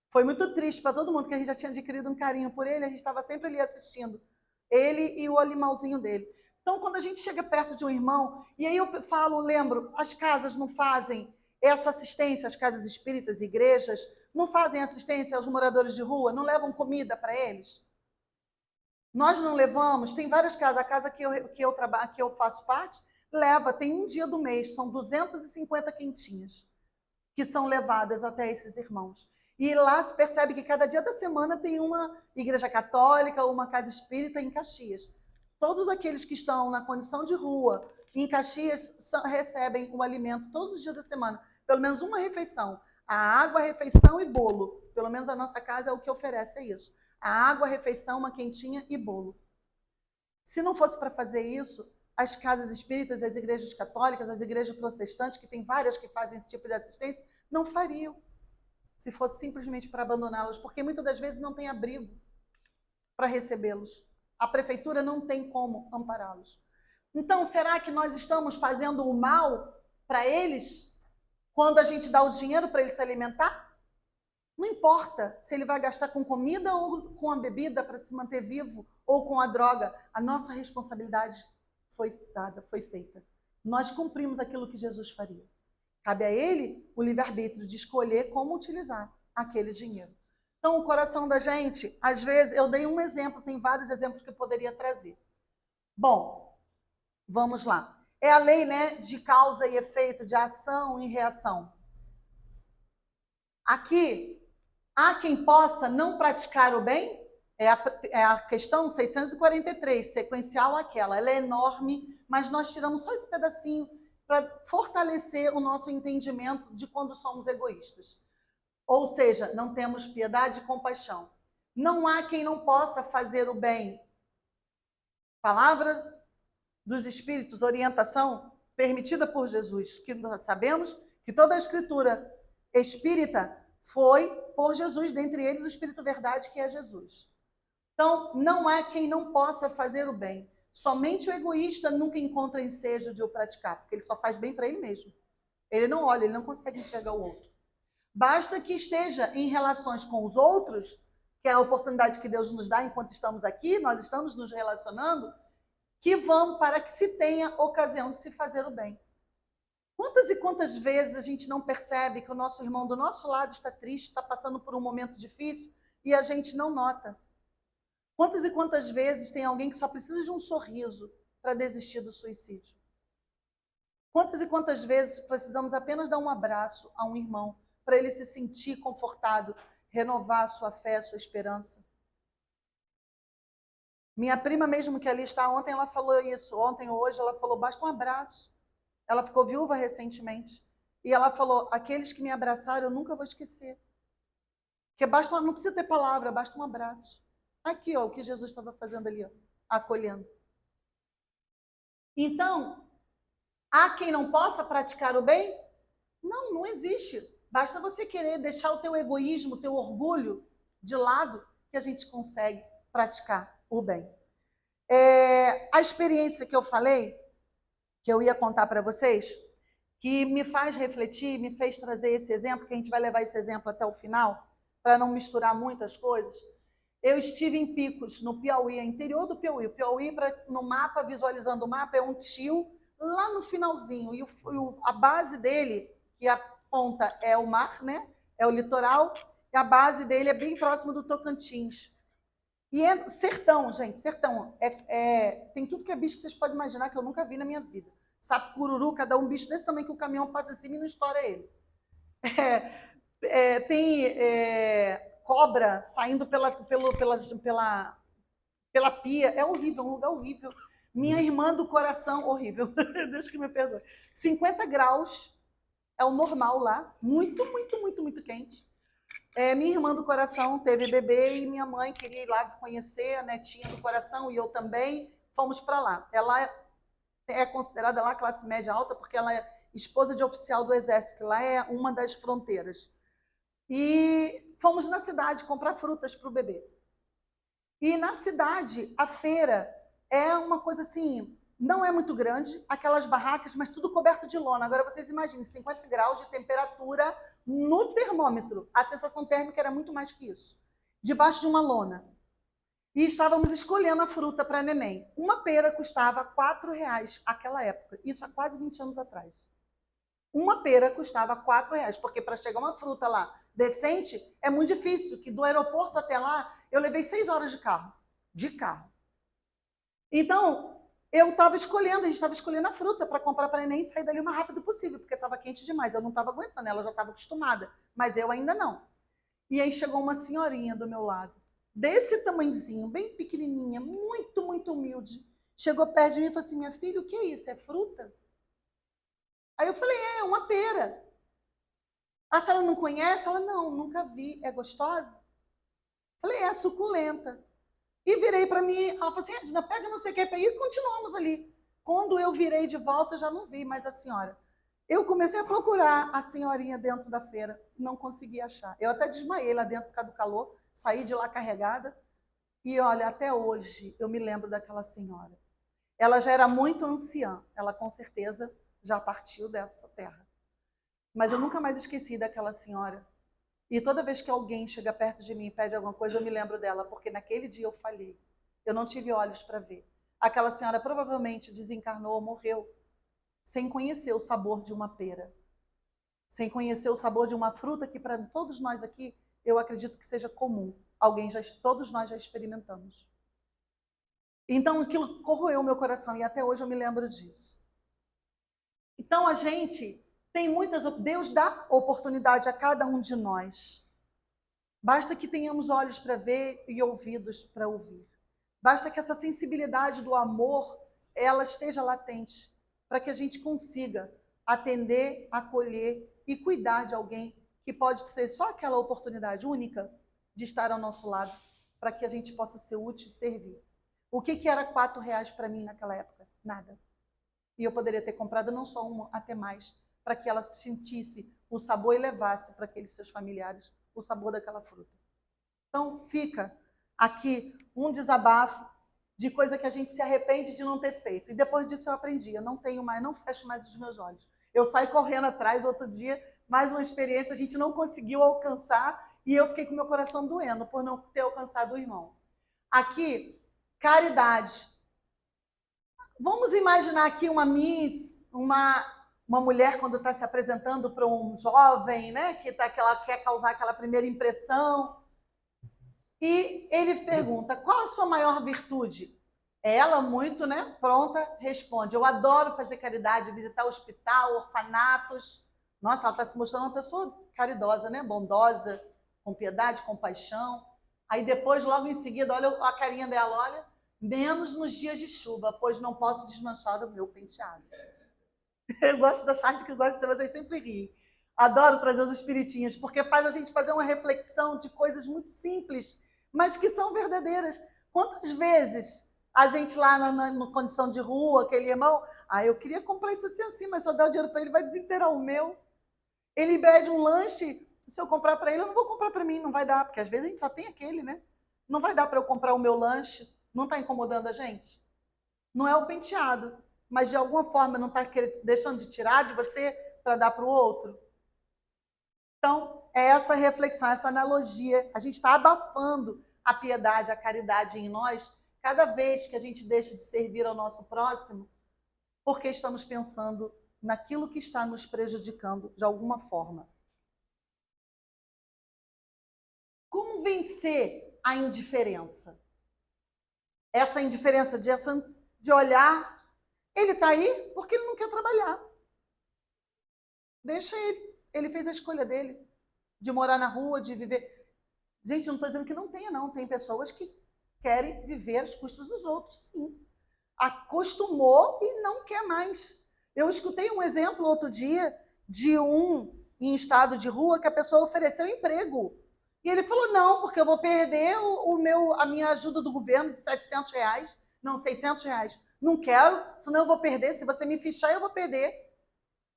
Foi muito triste para todo mundo, que a gente já tinha adquirido um carinho por ele, a gente estava sempre ali assistindo. Ele e o animalzinho dele. Então, quando a gente chega perto de um irmão, e aí eu lembro, as casas não fazem essa assistência, as casas espíritas, igrejas, não fazem assistência aos moradores de rua, não levam comida para eles. Nós não levamos, tem várias casas, a casa que eu faço parte, leva, tem um dia do mês, são 250 quentinhas que são levadas até esses irmãos. E lá se percebe que cada dia da semana tem uma igreja católica ou uma casa espírita em Caxias. Todos aqueles que estão na condição de rua em Caxias recebem o alimento todos os dias da semana, pelo menos uma refeição. A água, a refeição e bolo. Pelo menos a nossa casa é o que oferece, é isso. A água, a refeição, uma quentinha e bolo. Se não fosse para fazer isso, as casas espíritas, as igrejas católicas, as igrejas protestantes, que tem várias que fazem esse tipo de assistência, não fariam, se fosse simplesmente para abandoná-los, porque muitas das vezes não tem abrigo para recebê-los. A prefeitura não tem como ampará-los. Então, será que nós estamos fazendo o mal para eles quando a gente dá o dinheiro para ele se alimentar? Não importa se ele vai gastar com comida ou com a bebida para se manter vivo, ou com a droga. A nossa responsabilidade foi dada, foi feita. Nós cumprimos aquilo que Jesus faria. Cabe a ele o livre-arbítrio de escolher como utilizar aquele dinheiro. Então, o coração da gente, às vezes, eu dei um exemplo, tem vários exemplos que eu poderia trazer. Bom, vamos lá. É a lei, né, de causa e efeito, de ação e reação. Aqui, há quem possa não praticar o bem? É a questão 643, sequencial aquela. Ela é enorme, mas nós tiramos só esse pedacinho para fortalecer o nosso entendimento de quando somos egoístas. Ou seja, não temos piedade e compaixão. Não há quem não possa fazer o bem. Palavra dos Espíritos, orientação permitida por Jesus, que nós sabemos que toda a Escritura espírita foi por Jesus, dentre eles o Espírito Verdade, que é Jesus. Então, não há quem não possa fazer o bem. Somente o egoísta nunca encontra ensejo de o praticar, porque ele só faz bem para ele mesmo. Ele não olha, ele não consegue enxergar o outro. Basta que esteja em relações com os outros, que é a oportunidade que Deus nos dá enquanto estamos aqui, nós estamos nos relacionando, que vão para que se tenha ocasião de se fazer o bem. Quantas e quantas vezes a gente não percebe que o nosso irmão do nosso lado está triste, está passando por um momento difícil e a gente não nota? Quantas e quantas vezes tem alguém que só precisa de um sorriso para desistir do suicídio? Quantas e quantas vezes precisamos apenas dar um abraço a um irmão para ele se sentir confortado, renovar a sua fé, a sua esperança? Minha prima mesmo, que ali está ontem, ela falou isso. Ontem ou hoje ela falou, basta um abraço. Ela ficou viúva recentemente. E ela falou, aqueles que me abraçaram eu nunca vou esquecer. Porque não precisa ter palavra, basta um abraço. Aqui, ó, o que Jesus estava fazendo ali, ó, acolhendo. Então, há quem não possa praticar o bem? Não, não existe. Basta você querer deixar o teu egoísmo, o teu orgulho de lado, que a gente consegue praticar o bem. A experiência que eu falei, que eu ia contar para vocês, que me faz refletir, me fez trazer esse exemplo, que a gente vai levar esse exemplo até o final, para não misturar muitas coisas. Eu estive em Picos, no Piauí, interior do Piauí. O Piauí, no mapa, visualizando o mapa, é um tio lá no finalzinho. E a base dele, que a ponta é o mar, né? É o litoral, e a base dele é bem próximo do Tocantins. E é sertão, gente, sertão. Tem tudo que é bicho que vocês podem imaginar que eu nunca vi na minha vida. Sapo, cururu, cada um bicho desse tamanho que o caminhão passa em cima e não estoura ele. Tem cobra saindo pela pia. É horrível, é um lugar horrível. Minha irmã do coração, horrível. Deus que me perdoe. 50 graus é o normal lá. Muito, muito, muito, muito quente. Minha irmã do coração teve bebê e minha mãe queria ir lá conhecer a netinha do coração e eu também. Fomos para lá. Ela é considerada lá classe média alta porque ela é esposa de oficial do exército, que lá é uma das fronteiras. E fomos na cidade comprar frutas para o bebê. E na cidade, a feira é uma coisa assim, não é muito grande, aquelas barracas, mas tudo coberto de lona. Agora vocês imaginem, 50 graus de temperatura no termômetro. A sensação térmica era muito mais que isso. Debaixo de uma lona. E estávamos escolhendo a fruta para neném. Uma pera custava R$4 naquela época. Isso há quase 20 anos atrás. Uma pera custava R$4, porque para chegar uma fruta lá decente é muito difícil, que do aeroporto até lá eu levei 6 horas de carro. Então, a gente estava escolhendo a fruta para comprar para a neném e sair dali o mais rápido possível, porque estava quente demais. Eu não estava aguentando, ela já estava acostumada, mas eu ainda não. E aí chegou uma senhorinha do meu lado, desse tamanhozinho, bem pequenininha, muito, muito humilde. Chegou perto de mim e falou assim: minha filha, o que é isso? É fruta? Aí eu falei: é uma pera. A senhora não conhece? Ela: não, nunca vi. É gostosa? Falei: é suculenta. E virei para mim, ela falou assim: Edna, pega não sei o que, e continuamos ali. Quando eu virei de volta, eu já não vi mais a senhora. Eu comecei a procurar a senhorinha dentro da feira, não consegui achar. Eu até desmaiei lá dentro por causa do calor, saí de lá carregada, e olha, até hoje eu me lembro daquela senhora. Ela já era muito anciã, ela com certeza já partiu dessa terra. Mas eu nunca mais esqueci daquela senhora. E toda vez que alguém chega perto de mim e pede alguma coisa, eu me lembro dela, porque naquele dia eu falhei. Eu não tive olhos para ver. Aquela senhora provavelmente desencarnou, morreu, sem conhecer o sabor de uma pera. Sem conhecer o sabor de uma fruta que para todos nós aqui, eu acredito que seja comum. Todos nós já experimentamos. Então aquilo corroeu meu coração e até hoje eu me lembro disso. Então a gente tem Deus dá oportunidade a cada um de nós. Basta que tenhamos olhos para ver e ouvidos para ouvir. Basta que essa sensibilidade do amor, ela esteja latente, para que a gente consiga atender, acolher e cuidar de alguém que pode ser só aquela oportunidade única de estar ao nosso lado, para que a gente possa ser útil e servir. O que era R$4 para mim naquela época? Nada. E eu poderia ter comprado não só uma, até mais, para que ela sentisse o sabor e levasse para aqueles seus familiares o sabor daquela fruta. Então, fica aqui um desabafo de coisa que a gente se arrepende de não ter feito. E depois disso eu aprendi, eu não fecho mais os meus olhos. Eu saio correndo atrás, outro dia, mais uma experiência, a gente não conseguiu alcançar e eu fiquei com meu coração doendo por não ter alcançado o irmão. Aqui, caridade. Vamos imaginar aqui uma Miss, uma mulher quando está se apresentando para um jovem, né, que ela quer causar aquela primeira impressão. E ele pergunta: qual a sua maior virtude? Ela, muito, né, pronta, responde: eu adoro fazer caridade, visitar hospital, orfanatos. Nossa, ela está se mostrando uma pessoa caridosa, né, bondosa, com piedade, compaixão. Aí depois, logo em seguida, olha a carinha dela, olha, menos nos dias de chuva, pois não posso desmanchar o meu penteado. Eu gosto da charge que eu gosto de ser, vocês sempre riem. Adoro trazer os espiritinhos, porque faz a gente fazer uma reflexão de coisas muito simples, mas que são verdadeiras. Quantas vezes a gente lá na condição de rua, aquele irmão, eu queria comprar isso assim, mas se eu der o dinheiro para ele, vai desinteirar o meu. Ele pede um lanche, se eu comprar para ele, eu não vou comprar para mim, não vai dar, porque às vezes a gente só tem aquele, né? Não vai dar para eu comprar o meu lanche, não está incomodando a gente? Não é o penteado, mas de alguma forma não está deixando de tirar de você para dar para o outro? Então, é essa reflexão, essa analogia. A gente está abafando a piedade, a caridade em nós, cada vez que a gente deixa de servir ao nosso próximo, porque estamos pensando naquilo que está nos prejudicando de alguma forma. Como vencer a indiferença? Essa indiferença de olhar, ele está aí porque ele não quer trabalhar. Deixa ele. Ele fez a escolha dele de morar na rua, de viver. Gente, não estou dizendo que não tenha, não. Tem pessoas que querem viver às custas dos outros, sim. Acostumou e não quer mais. Eu escutei um exemplo outro dia de um em estado de rua que a pessoa ofereceu emprego. E ele falou, não, porque eu vou perder a minha ajuda do governo de R$700, não, R$600. Não quero, senão eu vou perder. Se você me fichar, eu vou perder.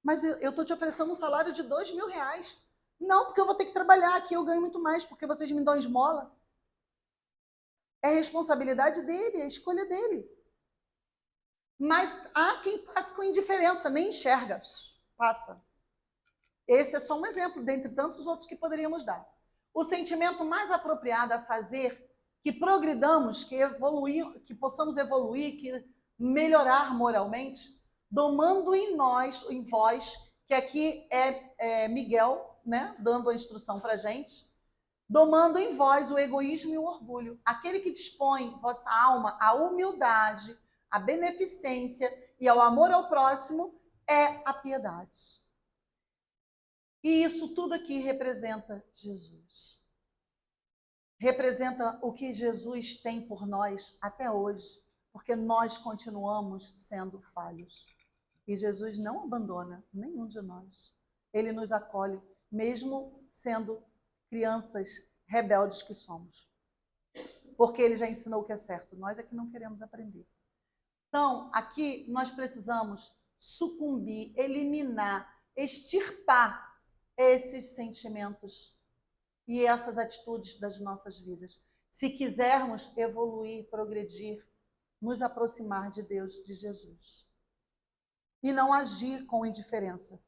Mas eu estou te oferecendo um salário de R$2.000. Não, porque eu vou ter que trabalhar aqui, eu ganho muito mais, porque vocês me dão esmola. É responsabilidade dele, é a escolha dele. Mas há quem passe com indiferença, nem enxerga, passa. Esse é só um exemplo, dentre tantos outros que poderíamos dar. O sentimento mais apropriado a fazer que progridamos, que possamos evoluir, que melhorar moralmente, domando em nós, em vós, que aqui é Miguel, né, dando a instrução para a gente, domando em vós o egoísmo e o orgulho. Aquele que dispõe vossa alma à humildade, à beneficência e ao amor ao próximo é a piedade. E isso tudo aqui representa Jesus. Representa o que Jesus tem por nós até hoje, porque nós continuamos sendo falhos. E Jesus não abandona nenhum de nós. Ele nos acolhe, mesmo sendo crianças rebeldes que somos. Porque ele já ensinou o que é certo, nós é que não queremos aprender. Então, aqui nós precisamos sucumbir, eliminar, extirpar esses sentimentos e essas atitudes das nossas vidas. Se quisermos evoluir, progredir, nos aproximar de Deus, de Jesus. E não agir com indiferença.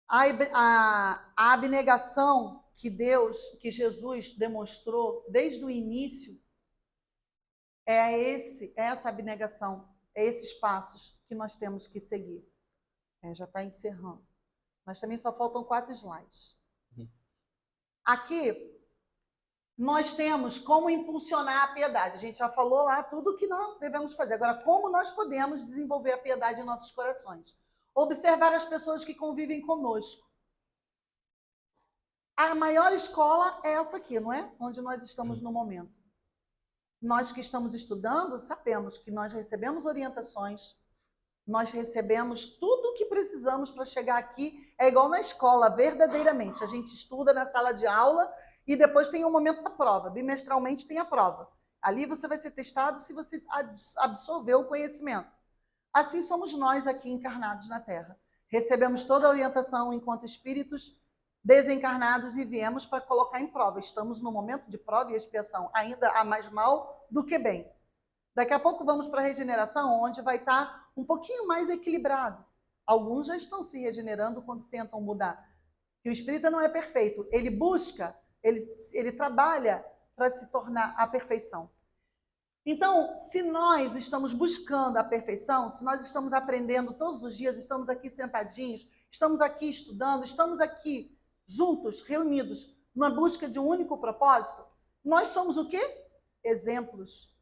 A abnegação que Jesus demonstrou desde o início, é essa abnegação, é esses passos que nós temos que seguir. Já está encerrando. Mas também só faltam 4 slides. Aqui, nós temos como impulsionar a piedade. A gente já falou lá tudo o que nós devemos fazer. Agora, como nós podemos desenvolver a piedade em nossos corações? Observar as pessoas que convivem conosco. A maior escola é essa aqui, não é? Onde nós estamos no momento. Nós que estamos estudando, sabemos que nós recebemos orientações, nós recebemos tudo o que precisamos para chegar aqui. É igual na escola, verdadeiramente. A gente estuda na sala de aula e depois tem o momento da prova. Bimestralmente tem a prova. Ali você vai ser testado se você absorveu o conhecimento. Assim somos nós aqui encarnados na Terra. Recebemos toda a orientação enquanto espíritos desencarnados e viemos para colocar em prova. Estamos no momento de prova e expiação. Ainda há mais mal do que bem. Daqui a pouco vamos para a regeneração, onde vai estar um pouquinho mais equilibrado. Alguns já estão se regenerando quando tentam mudar. E o espírita não é perfeito. Ele busca, ele trabalha para se tornar a perfeição. Então, se nós estamos buscando a perfeição, se nós estamos aprendendo todos os dias, estamos aqui sentadinhos, estamos aqui estudando, estamos aqui juntos, reunidos, na busca de um único propósito, nós somos o quê? Exemplos.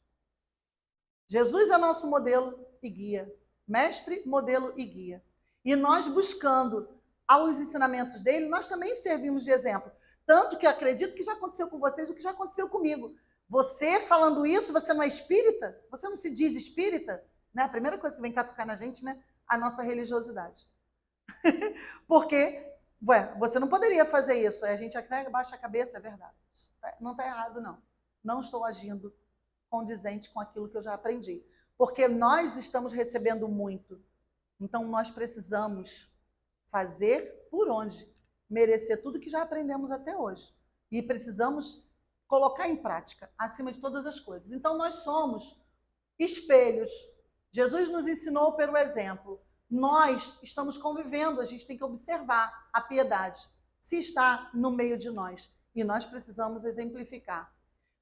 Jesus é nosso modelo e guia. Mestre, modelo e guia. E nós buscando aos ensinamentos dele, nós também servimos de exemplo. Tanto que acredito que já aconteceu com vocês o que já aconteceu comigo. Você falando isso, você não é espírita? Você não se diz espírita? Né? A primeira coisa que vem catucar na gente, né? A nossa religiosidade. Porque, você não poderia fazer isso. A gente baixa a cabeça, é verdade. Não está errado, não. Não estou agindo condizente com aquilo que eu já aprendi. Porque nós estamos recebendo muito. Então, nós precisamos fazer por onde merecer tudo que já aprendemos até hoje. E precisamos colocar em prática, acima de todas as coisas. Então, nós somos espelhos. Jesus nos ensinou pelo exemplo. Nós estamos convivendo, a gente tem que observar a piedade, se está no meio de nós. E nós precisamos exemplificar.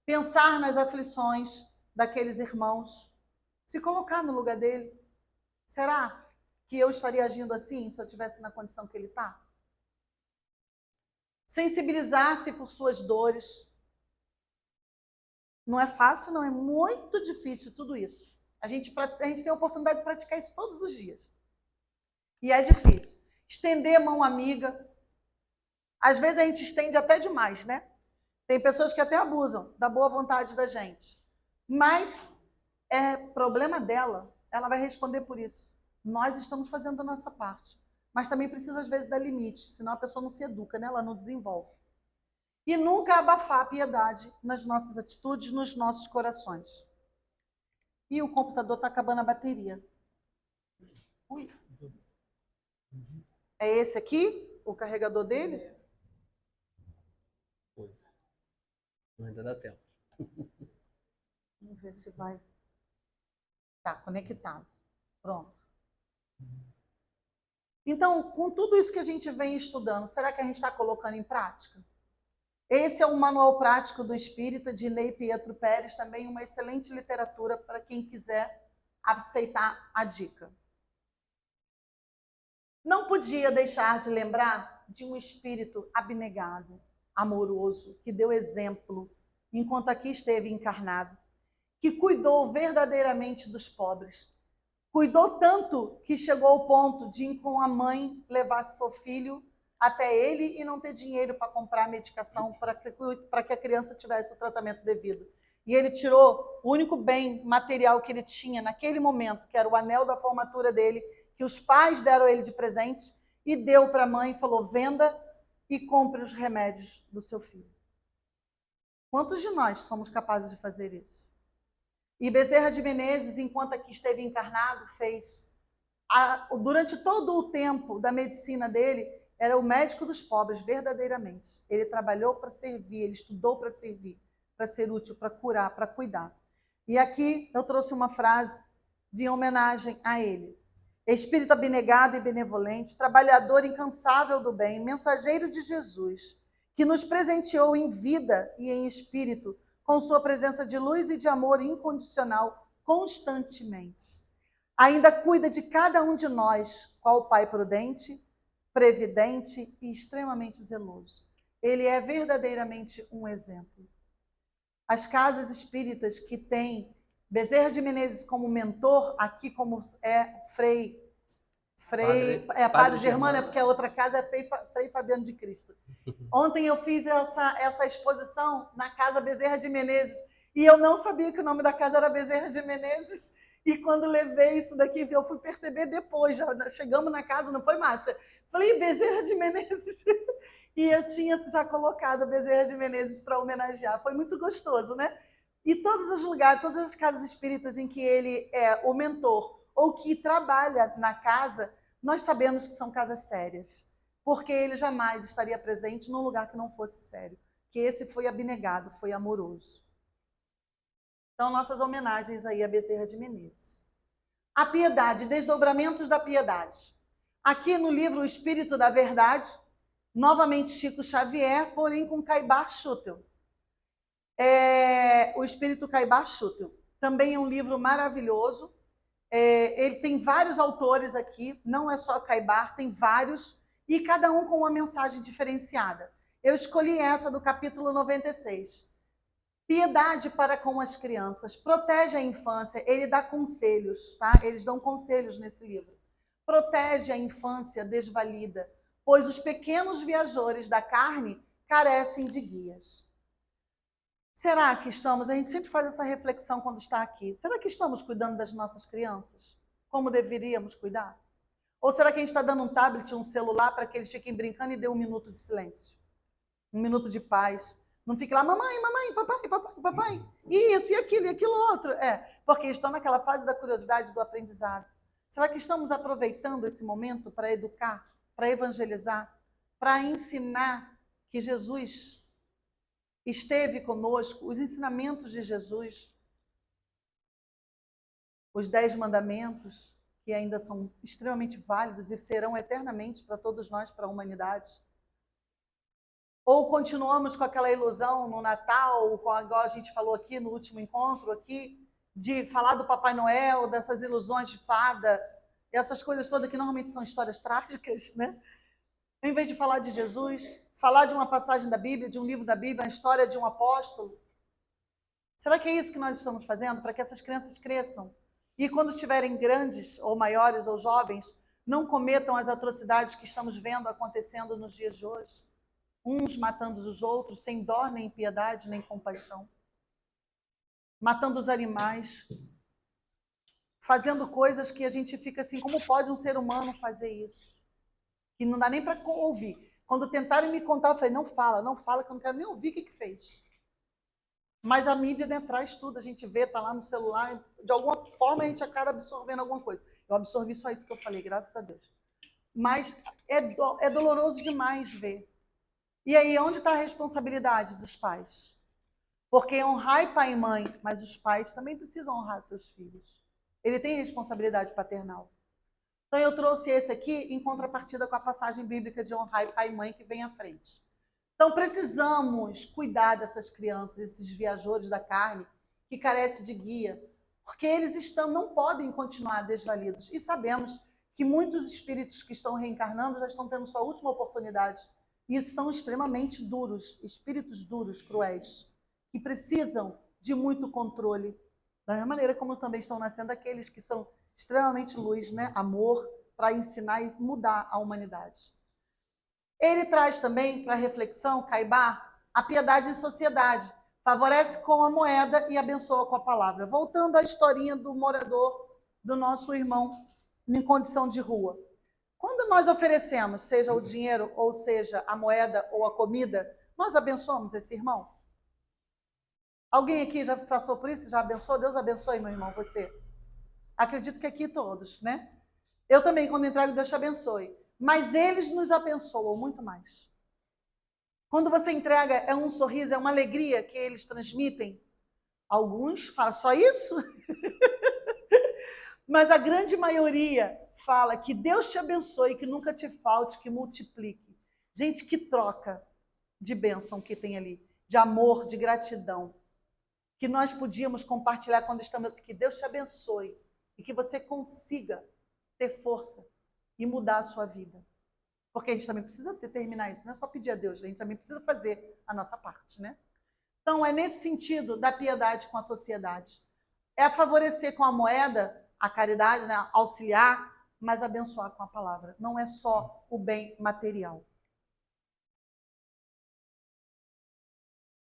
Pensar nas aflições daqueles irmãos, se colocar no lugar dele. Será que eu estaria agindo assim se eu estivesse na condição que ele está? Sensibilizar-se por suas dores. Não é fácil, não, é muito difícil tudo isso. A gente tem a oportunidade de praticar isso todos os dias. E é difícil. Estender a mão amiga. Às vezes a gente estende até demais, né? Tem pessoas que até abusam da boa vontade da gente. Mas é problema dela. Ela vai responder por isso. Nós estamos fazendo a nossa parte. Mas também precisa, às vezes, dar limite. Senão a pessoa não se educa, né? Ela não desenvolve. E nunca abafar a piedade nas nossas atitudes, nos nossos corações. E o computador está acabando a bateria. Ui. É esse aqui? O carregador dele? Pois. Ainda dá tempo. Vamos ver se vai. Tá, conectado. Pronto. Então, com tudo isso que a gente vem estudando, será que a gente está colocando em prática? Esse é o Manual Prático do Espírita, de Ney Pietro Pérez, também uma excelente literatura para quem quiser aceitar a dica. Não podia deixar de lembrar de um espírito abnegado, amoroso, que deu exemplo enquanto aqui esteve encarnado, que cuidou verdadeiramente dos pobres. Cuidou tanto que chegou ao ponto de, com a mãe, levar seu filho até ele e não ter dinheiro para comprar a medicação para que a criança tivesse o tratamento devido. E ele tirou o único bem material que ele tinha naquele momento, que era o anel da formatura dele, que os pais deram a ele de presente, e deu para a mãe e falou: venda e compre os remédios do seu filho. Quantos de nós somos capazes de fazer isso? E Bezerra de Menezes, enquanto aqui esteve encarnado, fez, durante todo o tempo da medicina dele, era o médico dos pobres, verdadeiramente. Ele trabalhou para servir, ele estudou para servir, para ser útil, para curar, para cuidar. E aqui eu trouxe uma frase de homenagem a ele. Espírito abnegado e benevolente, trabalhador incansável do bem, mensageiro de Jesus, que nos presenteou em vida e em espírito, com sua presença de luz e de amor incondicional, constantemente. Ainda cuida de cada um de nós, qual Pai prudente, previdente e extremamente zeloso. Ele é verdadeiramente um exemplo. As casas espíritas que têm Bezerra de Menezes como mentor, aqui como Padre Germano, porque a outra casa é Frei Fabiano de Cristo. Ontem eu fiz essa exposição na casa Bezerra de Menezes e eu não sabia que o nome da casa era Bezerra de Menezes. E quando levei isso daqui, eu fui perceber depois, já chegamos na casa, não foi, Márcia? Falei, Bezerra de Menezes. E eu tinha já colocado a Bezerra de Menezes para homenagear. Foi muito gostoso, né? E todos os lugares, todas as casas espíritas em que ele é o mentor ou que trabalha na casa, nós sabemos que são casas sérias, porque ele jamais estaria presente num lugar que não fosse sério, que esse foi abnegado, foi amoroso. Então, nossas homenagens aí a Bezerra de Menezes. A piedade, desdobramentos da piedade. Aqui no livro O Espírito da Verdade, novamente Chico Xavier, porém com Caibar Schutel. O Espírito Caibar Schutel. Também é um livro maravilhoso. Ele tem vários autores aqui, não é só Caibar, tem vários, e cada um com uma mensagem diferenciada. Eu escolhi essa do capítulo 96. Piedade para com as crianças, protege a infância, ele dá conselhos, tá? Eles dão conselhos nesse livro. Protege a infância desvalida, pois os pequenos viajores da carne carecem de guias. Será que estamos, a gente sempre faz essa reflexão quando está aqui, será que estamos cuidando das nossas crianças como deveríamos cuidar? Ou será que a gente está dando um tablet, um celular para que eles fiquem brincando e dê um minuto de silêncio? Um minuto de paz? Não fique lá, mamãe, mamãe, papai, papai, papai, isso e aquilo outro. Porque estão naquela fase da curiosidade, do aprendizado. Será que estamos aproveitando esse momento para educar, para evangelizar, para ensinar que Jesus esteve conosco, os ensinamentos de Jesus, os 10 mandamentos, que ainda são extremamente válidos e serão eternamente para todos nós, para a humanidade. Ou continuamos com aquela ilusão no Natal, igual a gente falou aqui no último encontro, aqui, de falar do Papai Noel, dessas ilusões de fada, essas coisas todas que normalmente são histórias trágicas, né? Em vez de falar de Jesus, falar de uma passagem da Bíblia, de um livro da Bíblia, a história de um apóstolo. Será que é isso que nós estamos fazendo para que essas crianças cresçam? E quando estiverem grandes, ou maiores, ou jovens, não cometam as atrocidades que estamos vendo acontecendo nos dias de hoje? Uns matando os outros, sem dó, nem piedade, nem compaixão. Matando os animais. Fazendo coisas que a gente fica assim, como pode um ser humano fazer isso? Que não dá nem para ouvir. Quando tentaram me contar, eu falei, não fala, que eu não quero nem ouvir o que fez. Mas a mídia, né, traz tudo, a gente vê, tá lá no celular, de alguma forma a gente acaba absorvendo alguma coisa. Eu absorvi só isso que eu falei, graças a Deus. Mas é doloroso demais ver. E aí, onde está a responsabilidade dos pais? Porque honrar pai e mãe, mas os pais também precisam honrar seus filhos. Ele tem responsabilidade paternal. Então, eu trouxe esse aqui em contrapartida com a passagem bíblica de honrar pai e mãe que vem à frente. Então, precisamos cuidar dessas crianças, esses viajores da carne, que carecem de guia, porque eles não podem continuar desvalidos. E sabemos que muitos espíritos que estão reencarnando já estão tendo sua última oportunidade. E são extremamente duros, espíritos duros, cruéis, que precisam de muito controle. Da mesma maneira como também estão nascendo aqueles que são extremamente luz, né? Amor, para ensinar e mudar a humanidade. Ele traz também para reflexão, Caibá, a piedade em sociedade. Favorece com a moeda e abençoa com a palavra. Voltando à historinha do morador, do nosso irmão em condição de rua. Quando nós oferecemos, seja o dinheiro, ou seja a moeda ou a comida, nós abençoamos esse irmão? Alguém aqui já passou por isso? Já abençoou? Deus abençoe, meu irmão, você. Acredito que aqui todos, né? Eu também, quando entrego, Deus te abençoe. Mas eles nos abençoam muito mais. Quando você entrega, é um sorriso, é uma alegria que eles transmitem. Alguns falam, só isso? Mas a grande maioria fala que Deus te abençoe, que nunca te falte, que multiplique. Gente, que troca de bênção que tem ali, de amor, de gratidão, que nós podíamos compartilhar quando estamos aqui. Que Deus te abençoe e que você consiga ter força e mudar a sua vida. Porque a gente também precisa terminar isso, não é só pedir a Deus, a gente também precisa fazer a nossa parte, né? Então, é nesse sentido da piedade com a sociedade. É favorecer com a moeda, a caridade, né? Auxiliar, mas abençoar com a palavra. Não é só o bem material.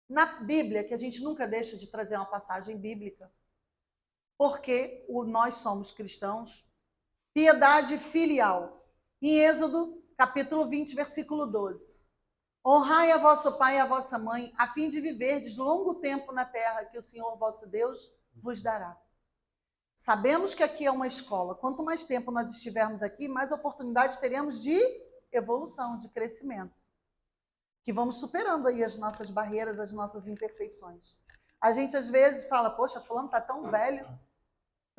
Na Bíblia, que a gente nunca deixa de trazer uma passagem bíblica, porque nós somos cristãos, piedade filial. Em Êxodo, capítulo 20, versículo 12. Honrai a vosso pai e a vossa mãe, a fim de viverdes longo tempo na terra que o Senhor vosso Deus vos dará. Sabemos que aqui é uma escola. Quanto mais tempo nós estivermos aqui, mais oportunidade teremos de evolução, de crescimento. Que vamos superando aí as nossas barreiras, as nossas imperfeições. A gente às vezes fala, poxa, fulano está tão velho,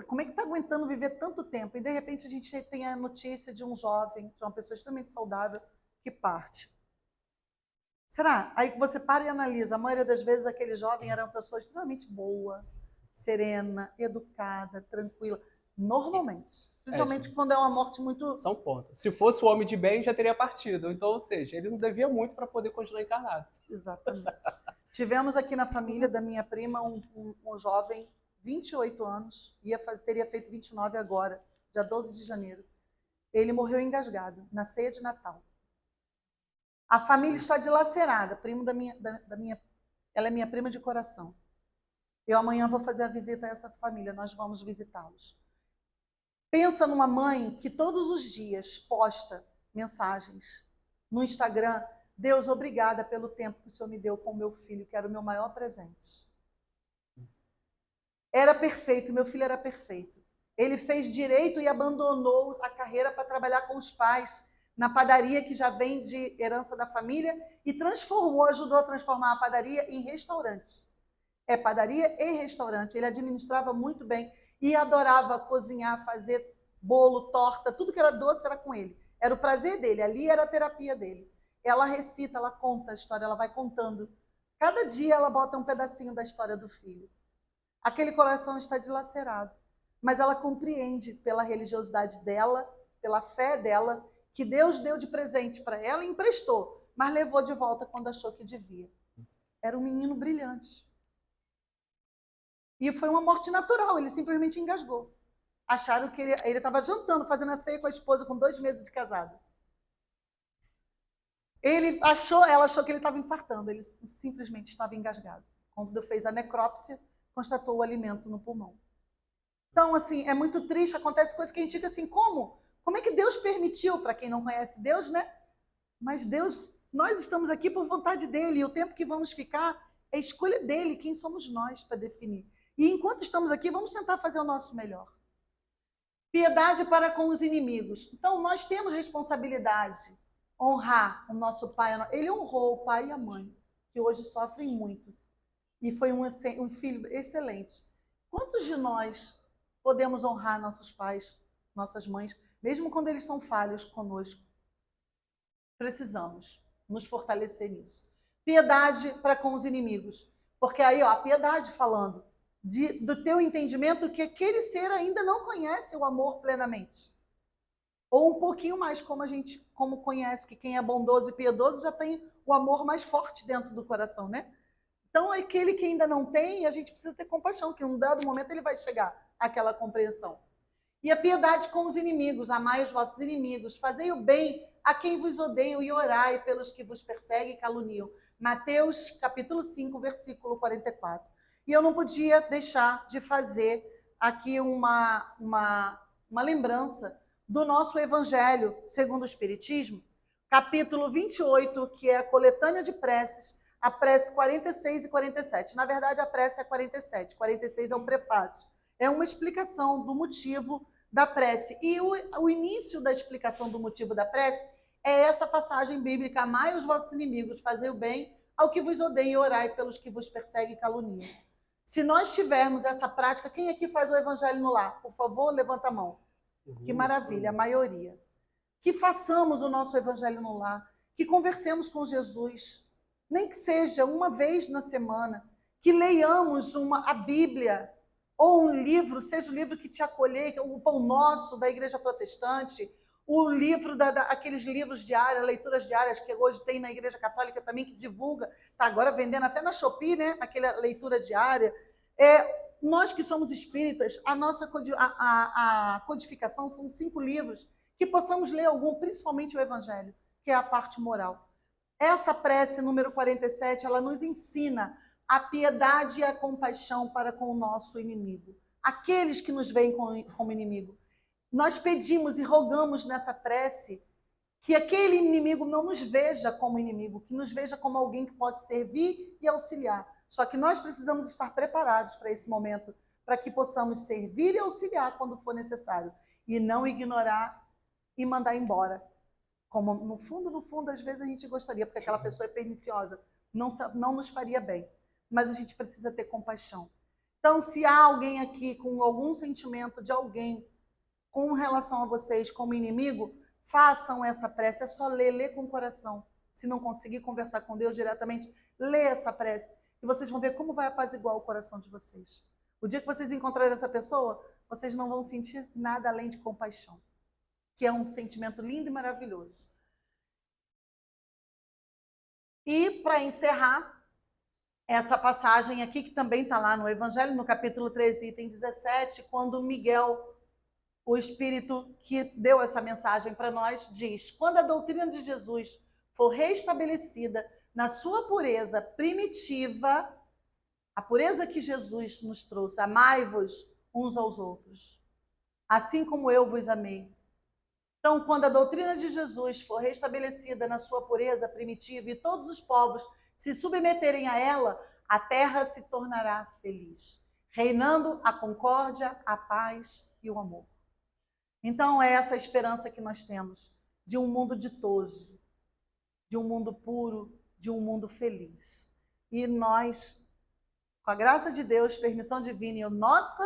como é que está aguentando viver tanto tempo? E de repente a gente tem a notícia de um jovem, de uma pessoa extremamente saudável, que parte. Será? Aí você para e analisa. A maioria das vezes aquele jovem era uma pessoa extremamente boa, serena, educada, tranquila. Normalmente. Principalmente quando é uma morte muito... São pontos. Se fosse o homem de bem, já teria partido. Então, ou seja, ele não devia muito para poder continuar encarnado. Exatamente. Tivemos aqui na família da minha prima um jovem, 28 anos, teria feito 29 agora, dia 12 de janeiro. Ele morreu engasgado, na ceia de Natal. A família está dilacerada. Primo ela é minha prima de coração. Eu amanhã vou fazer a visita a essa família, nós vamos visitá-los. Pensa numa mãe que todos os dias posta mensagens no Instagram. Deus, obrigada pelo tempo que o Senhor me deu com o meu filho, que era o meu maior presente. Era perfeito, meu filho era perfeito. Ele fez direito e abandonou a carreira para trabalhar com os pais, na padaria que já vem de herança da família e ajudou a transformar a padaria em restaurante. É padaria e restaurante. Ele administrava muito bem e adorava cozinhar, fazer bolo, torta, tudo que era doce era com ele. Era o prazer dele, ali era a terapia dele. Ela recita, ela conta a história, ela vai contando. Cada dia ela bota um pedacinho da história do filho. Aquele coração está dilacerado, mas ela compreende pela religiosidade dela, pela fé dela, que Deus deu de presente para ela e emprestou, mas levou de volta quando achou que devia. Era um menino brilhante. E foi uma morte natural, ele simplesmente engasgou. Acharam que ele estava jantando, fazendo a ceia com a esposa com 2 meses de casado. Ela achou que ele estava infartando, ele simplesmente estava engasgado. Quando fez a necrópsia, constatou o alimento no pulmão. Então, assim, é muito triste, acontece coisa que a gente fica assim, como? Como é que Deus permitiu, para quem não conhece Deus, né? Mas Deus, nós estamos aqui por vontade dele, e o tempo que vamos ficar é escolha dele, quem somos nós para definir. E enquanto estamos aqui, vamos tentar fazer o nosso melhor. Piedade para com os inimigos. Então, nós temos responsabilidade, honrar o nosso pai. Ele honrou o pai e a mãe, que hoje sofrem muito. E foi um filho excelente. Quantos de nós podemos honrar nossos pais, nossas mães, mesmo quando eles são falhos conosco? Precisamos nos fortalecer nisso. Piedade para com os inimigos. Porque aí, ó, a piedade falando do teu entendimento que aquele ser ainda não conhece o amor plenamente. Ou um pouquinho mais, como conhece que quem é bondoso e piedoso já tem o amor mais forte dentro do coração, né? Então, aquele que ainda não tem, a gente precisa ter compaixão, que em um dado momento ele vai chegar àquela compreensão. E a piedade com os inimigos, amai os vossos inimigos, fazei o bem a quem vos odeia e orai pelos que vos perseguem e caluniam. Mateus, capítulo 5, versículo 44. E eu não podia deixar de fazer aqui uma lembrança do nosso Evangelho segundo o Espiritismo, capítulo 28, que é a coletânea de preces, a prece 46 e 47. Na verdade, a prece é 47, 46 é o prefácio. É uma explicação do motivo da prece. E o início da explicação do motivo da prece é essa passagem bíblica: amai os vossos inimigos, fazei o bem ao que vos odeia e orai pelos que vos perseguem e caluniam. Se nós tivermos essa prática, quem aqui faz o evangelho no lar? Por favor, levanta a mão. Que maravilha, a maioria. Que façamos o nosso evangelho no lar, que conversemos com Jesus, nem que seja uma vez na semana, que leiamos a Bíblia, ou um livro, seja o livro que te acolher, o Pão Nosso da Igreja Protestante, o livro, aqueles livros diários, leituras diárias que hoje tem na Igreja Católica também, que divulga, está agora vendendo até na Shopee, né? Aquela leitura diária. Nós que somos espíritas, a nossa a codificação são 5 livros, que possamos ler algum, principalmente o Evangelho, que é a parte moral. Essa prece, número 47, ela nos ensina a piedade e a compaixão para com o nosso inimigo, aqueles que nos veem como inimigo. Nós pedimos e rogamos nessa prece que aquele inimigo não nos veja como inimigo, que nos veja como alguém que possa servir e auxiliar. Só que nós precisamos estar preparados para esse momento, para que possamos servir e auxiliar quando for necessário, e não ignorar e mandar embora. Como no fundo, às vezes a gente gostaria, porque aquela pessoa é perniciosa, não nos faria bem. Mas a gente precisa ter compaixão. Então, se há alguém aqui com algum sentimento de alguém com relação a vocês como inimigo, façam essa prece. É só ler com o coração. Se não conseguir conversar com Deus diretamente, lê essa prece. E vocês vão ver como vai apaziguar o coração de vocês. O dia que vocês encontrarem essa pessoa, vocês não vão sentir nada além de compaixão, que é um sentimento lindo e maravilhoso. E, para encerrar, essa passagem aqui, que também está lá no Evangelho, no capítulo 13, item 17, quando Miguel, o Espírito que deu essa mensagem para nós, diz: quando a doutrina de Jesus for restabelecida na sua pureza primitiva, a pureza que Jesus nos trouxe, amai-vos uns aos outros, assim como eu vos amei. Então, quando a doutrina de Jesus for restabelecida na sua pureza primitiva e todos os povos se submeterem a ela, a terra se tornará feliz, reinando a concórdia, a paz e o amor. Então, é essa a esperança que nós temos, de um mundo ditoso, de um mundo puro, de um mundo feliz. E nós, com a graça de Deus, permissão divina e a nossa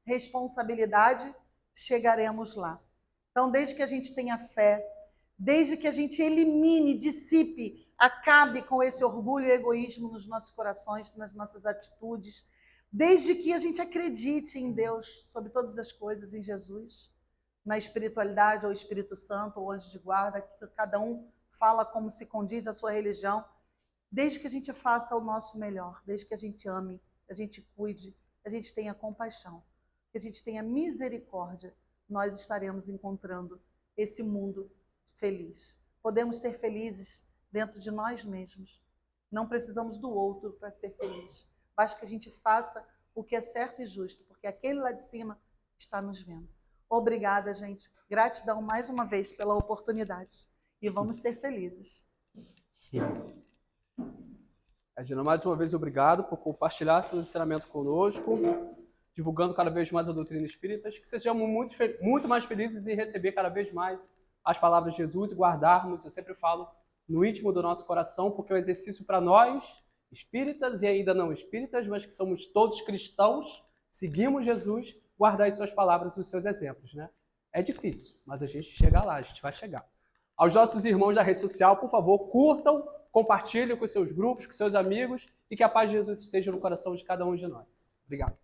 responsabilidade, chegaremos lá. Então, desde que a gente tenha fé, desde que a gente elimine, dissipe, acabe com esse orgulho e egoísmo nos nossos corações, nas nossas atitudes, desde que a gente acredite em Deus sobre todas as coisas, em Jesus, na espiritualidade, ou Espírito Santo, ou anjo de guarda, que cada um fala como se condiz a sua religião, desde que a gente faça o nosso melhor, desde que a gente ame, a gente cuide, a gente tenha compaixão, que a gente tenha misericórdia, nós estaremos encontrando esse mundo feliz. Podemos ser felizes dentro de nós mesmos. Não precisamos do outro para ser feliz. Basta que a gente faça o que é certo e justo, porque aquele lá de cima está nos vendo. Obrigada, gente. Gratidão mais uma vez pela oportunidade. E vamos ser felizes. Regina, mais uma vez, obrigado por compartilhar seus ensinamentos conosco, divulgando cada vez mais a doutrina espírita. Que sejamos muito mais felizes em receber cada vez mais as palavras de Jesus e guardarmos, eu sempre falo, no íntimo do nosso coração, porque é um exercício para nós, espíritas e ainda não espíritas, mas que somos todos cristãos, seguimos Jesus, guardar as suas palavras e os seus exemplos, né? É difícil, mas a gente chega lá, a gente vai chegar. Aos nossos irmãos da rede social, por favor, curtam, compartilhem com seus grupos, com seus amigos e que a paz de Jesus esteja no coração de cada um de nós. Obrigado.